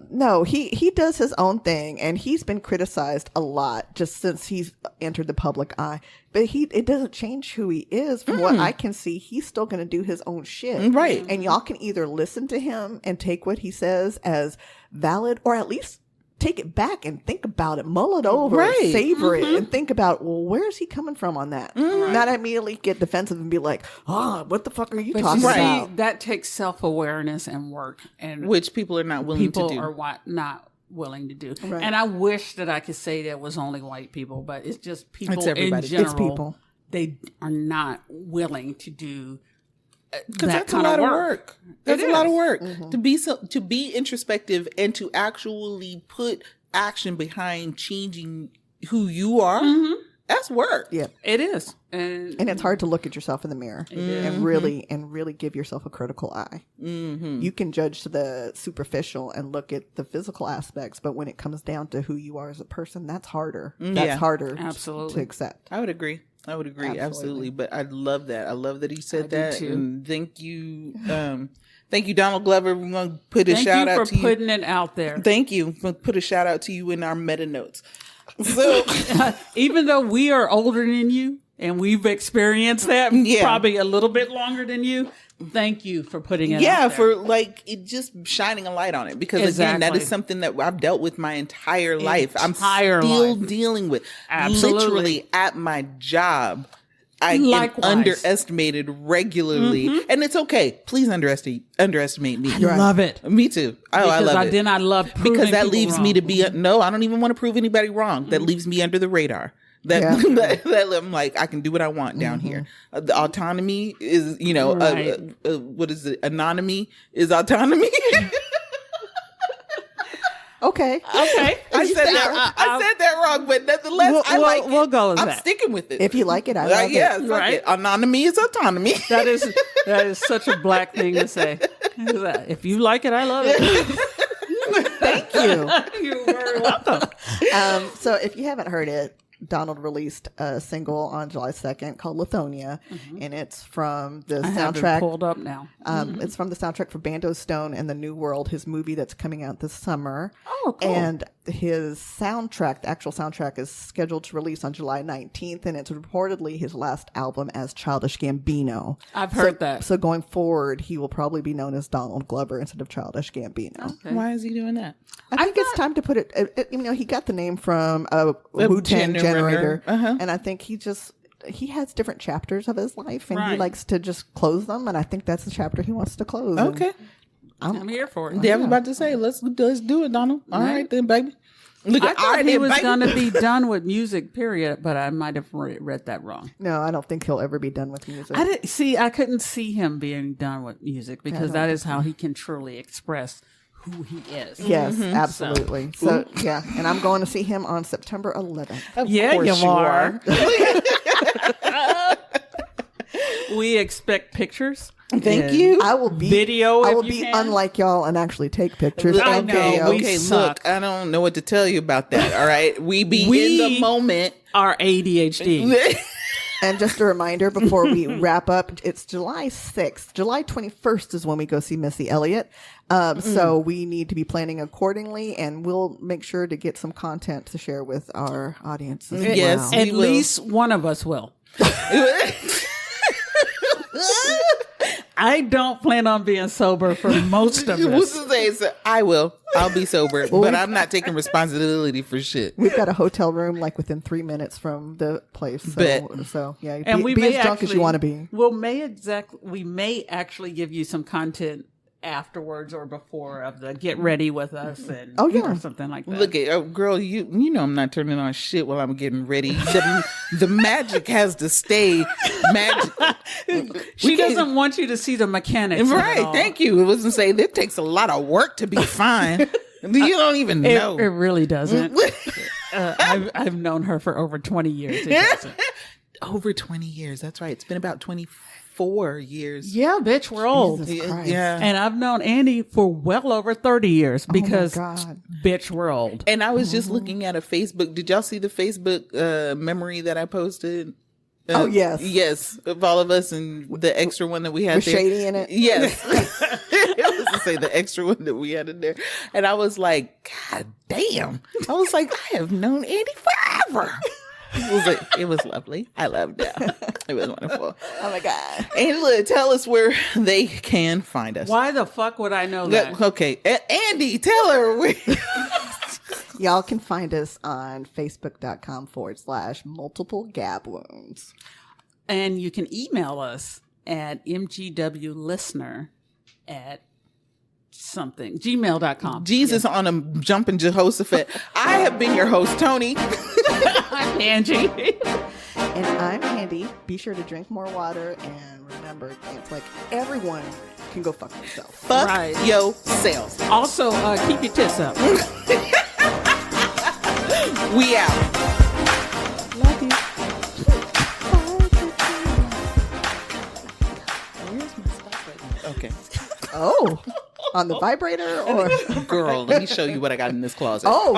Speaker 3: No, he does his own thing, and he's been criticized a lot just since he's entered the public eye. But it doesn't change who he is. From what I can see, he's still going to do his own shit,
Speaker 2: right? And
Speaker 3: y'all can either listen to him and take what he says as valid, or at least take it back and think about it, mull it over, savor it, and think about, well, where is he coming from on that? Not immediately get defensive and be like, what the fuck are you talking about?
Speaker 1: That takes self-awareness and work, and
Speaker 2: which people are not willing to do.
Speaker 1: People are not willing to do. Right. And I wish that I could say that was only white people, but it's just people in general.
Speaker 3: It's people.
Speaker 1: They are not willing to do
Speaker 2: Because
Speaker 1: that
Speaker 2: that's a
Speaker 1: kind
Speaker 2: lot
Speaker 1: of
Speaker 2: of
Speaker 1: work.
Speaker 2: work. That's
Speaker 1: It
Speaker 2: a lot of
Speaker 1: is.
Speaker 2: work
Speaker 3: Mm-hmm.
Speaker 2: to be introspective and to actually put action behind changing who you are.
Speaker 1: Mm-hmm.
Speaker 2: That's work.
Speaker 3: Yeah.
Speaker 1: It is. And
Speaker 3: And it's hard to look at yourself in the mirror and really give yourself a critical eye.
Speaker 2: Mm-hmm.
Speaker 3: You can judge the superficial and look at the physical aspects, but when it comes down to who you are as a person, that's harder.
Speaker 2: Yeah.
Speaker 3: That's harder
Speaker 1: Absolutely.
Speaker 3: to accept.
Speaker 2: I would agree. Absolutely. But I love that. I love that he said
Speaker 1: do
Speaker 2: that.
Speaker 1: too.
Speaker 2: And thank you, Donald Glover. We're gonna put a
Speaker 1: thank
Speaker 2: shout
Speaker 1: you
Speaker 2: out
Speaker 1: for
Speaker 2: to
Speaker 1: putting it out there.
Speaker 2: you. Thank you. We'll put a shout out to you in our meta notes. So
Speaker 1: Even though we are older than you and we've experienced that
Speaker 2: Yeah.
Speaker 1: probably a little bit longer than you, thank you for putting it
Speaker 2: yeah,
Speaker 1: out there.
Speaker 2: for like it just shining a light on it because again, that
Speaker 1: Exactly.
Speaker 2: is something that I've dealt with my entire life. I'm
Speaker 1: Entire
Speaker 2: still
Speaker 1: life.
Speaker 2: dealing with.
Speaker 1: Absolutely.
Speaker 2: Literally at my job. I get
Speaker 1: Likewise.
Speaker 2: underestimated regularly, and it's okay. Please underestimate me.
Speaker 1: I love it.
Speaker 2: Me too. Oh, I
Speaker 1: Because
Speaker 2: love it.
Speaker 1: Then I love proving
Speaker 2: Because that
Speaker 1: people
Speaker 2: leaves
Speaker 1: wrong.
Speaker 2: me to be no. I don't even want to prove anybody wrong. That leaves me under the radar. That,
Speaker 3: Yeah.
Speaker 2: that I'm like I can do what I want down here. The autonomy is
Speaker 1: Right.
Speaker 2: what is it? Anonymy is autonomy.
Speaker 3: Okay.
Speaker 1: Okay.
Speaker 2: I said that wrong, but nonetheless, I like it.
Speaker 1: We'll go with
Speaker 2: I'm
Speaker 1: that.
Speaker 2: sticking with it.
Speaker 3: If you like it, I love
Speaker 2: yeah,
Speaker 3: it.
Speaker 2: fuck
Speaker 1: Right.
Speaker 2: it. Anonymy is autonomy.
Speaker 1: That is such a black thing to say. If you like it, I love it.
Speaker 3: Thank you.
Speaker 1: You're very welcome.
Speaker 3: So if you haven't heard it, Donald released a single on July 2nd called Lithonia, and it's from the
Speaker 1: I have it
Speaker 3: soundtrack.
Speaker 1: pulled up now.
Speaker 3: It's from the soundtrack for Bando Stone and the New World, his movie that's coming out this summer.
Speaker 1: Oh, cool.
Speaker 3: And his soundtrack, the actual soundtrack, is scheduled to release on July 19th, and it's reportedly his last album as Childish Gambino.
Speaker 1: I've heard that.
Speaker 3: So going forward, he will probably be known as Donald Glover instead of Childish Gambino.
Speaker 1: Okay.
Speaker 2: Why is he doing that?
Speaker 3: I think it's time to put it. He got the name from a Wu-Tang generator, and I think he has different chapters of his life, and he
Speaker 1: Right.
Speaker 3: likes to just close them. And I think that's the chapter he wants to close. And
Speaker 2: Okay.
Speaker 1: I'm here for it.
Speaker 2: Yeah, I was about to say, let's do it, Donald. All right then, baby. Look
Speaker 1: I
Speaker 2: at
Speaker 1: thought he was
Speaker 2: baby.
Speaker 1: going to be done with music, period, but I might have read that wrong.
Speaker 3: No, I don't think he'll ever be done with music.
Speaker 1: I couldn't see him being done with music because that is how he can truly express who he is.
Speaker 3: Yes, absolutely. So yeah, and I'm going to see him on September 11th.
Speaker 1: Yeah,
Speaker 2: course
Speaker 1: you
Speaker 2: you
Speaker 1: are. We expect pictures.
Speaker 2: Thank
Speaker 1: and
Speaker 2: you.
Speaker 3: I will be
Speaker 1: Video.
Speaker 3: I
Speaker 1: if
Speaker 3: will
Speaker 1: you
Speaker 3: be
Speaker 1: can.
Speaker 3: unlike y'all and actually take pictures.
Speaker 1: I
Speaker 3: and
Speaker 1: know,
Speaker 3: video.
Speaker 1: we
Speaker 2: Okay,
Speaker 1: suck.
Speaker 2: look, I don't know what to tell you about that. All right, we be in the moment.
Speaker 1: Our ADHD.
Speaker 3: And just a reminder before we wrap up, it's July 6th. July 21st is when we go see Missy Elliott. So we need to be planning accordingly, and we'll make sure to get some content to share with our audience as
Speaker 2: Yes.
Speaker 3: well.
Speaker 1: At
Speaker 2: We will.
Speaker 1: least one of us will. I don't plan on being sober for most of
Speaker 2: What's
Speaker 1: us.
Speaker 2: to say? So I will. I'll be sober, but I'm not taking responsibility for shit.
Speaker 3: We've got a hotel room like within 3 minutes from the place. So,
Speaker 2: Bet.
Speaker 3: so yeah,
Speaker 1: And
Speaker 3: be as drunk as you want to be.
Speaker 1: We may actually give you some content afterwards or before of the get ready with us and or something like that.
Speaker 2: Look at girl, you know I'm not turning on shit while I'm getting ready. The magic has to stay magical.
Speaker 1: She doesn't want you to see the mechanics. of it
Speaker 2: Right,
Speaker 1: all.
Speaker 2: thank you. It wasn't say it takes a lot of work to be fine. You don't even
Speaker 1: It,
Speaker 2: know.
Speaker 1: it really doesn't. I've known her for over 20 years. It doesn't.
Speaker 2: Over 20 years. That's right. It's been about 24 years.
Speaker 1: Yeah, bitch, we're old.
Speaker 3: Jesus Christ.
Speaker 2: Yeah.
Speaker 1: And I've known Andy for well over 30 years because,
Speaker 3: God.
Speaker 1: bitch, we're old.
Speaker 2: And I was just looking at a Facebook. Did y'all see the Facebook memory that I posted?
Speaker 3: Oh, yes.
Speaker 2: Yes, of all of us and the extra one that we had
Speaker 3: With
Speaker 2: there.
Speaker 3: Shady in it?
Speaker 2: Yes. It was to say the extra one that we had in there. And I was like, God damn. I was like, I have known Andy forever. It was lovely. I loved it. It was wonderful.
Speaker 3: Oh my God.
Speaker 2: Angela, tell us where they can find us.
Speaker 1: Why the fuck would I know that?
Speaker 2: Okay. Andy, tell her where.
Speaker 3: Y'all can find us on facebook.com/multiple gab wounds.
Speaker 1: And you can email us at mgwlistener@something, gmail.com.
Speaker 2: Jesus on a jumping Jehoshaphat. I have been your host, Toni.
Speaker 1: I'm Angie.
Speaker 3: And I'm Andy. Be sure to drink more water and remember Hamburg. And it's like everyone can go fuck themselves.
Speaker 2: Fuck
Speaker 1: Right.
Speaker 2: yourself.
Speaker 1: Also, keep your tits up.
Speaker 2: We out.
Speaker 3: Love you.
Speaker 2: Where's my stop button? Okay.
Speaker 3: Oh, on the vibrator or
Speaker 2: Girl, let me show you what I got in this closet.
Speaker 3: oh.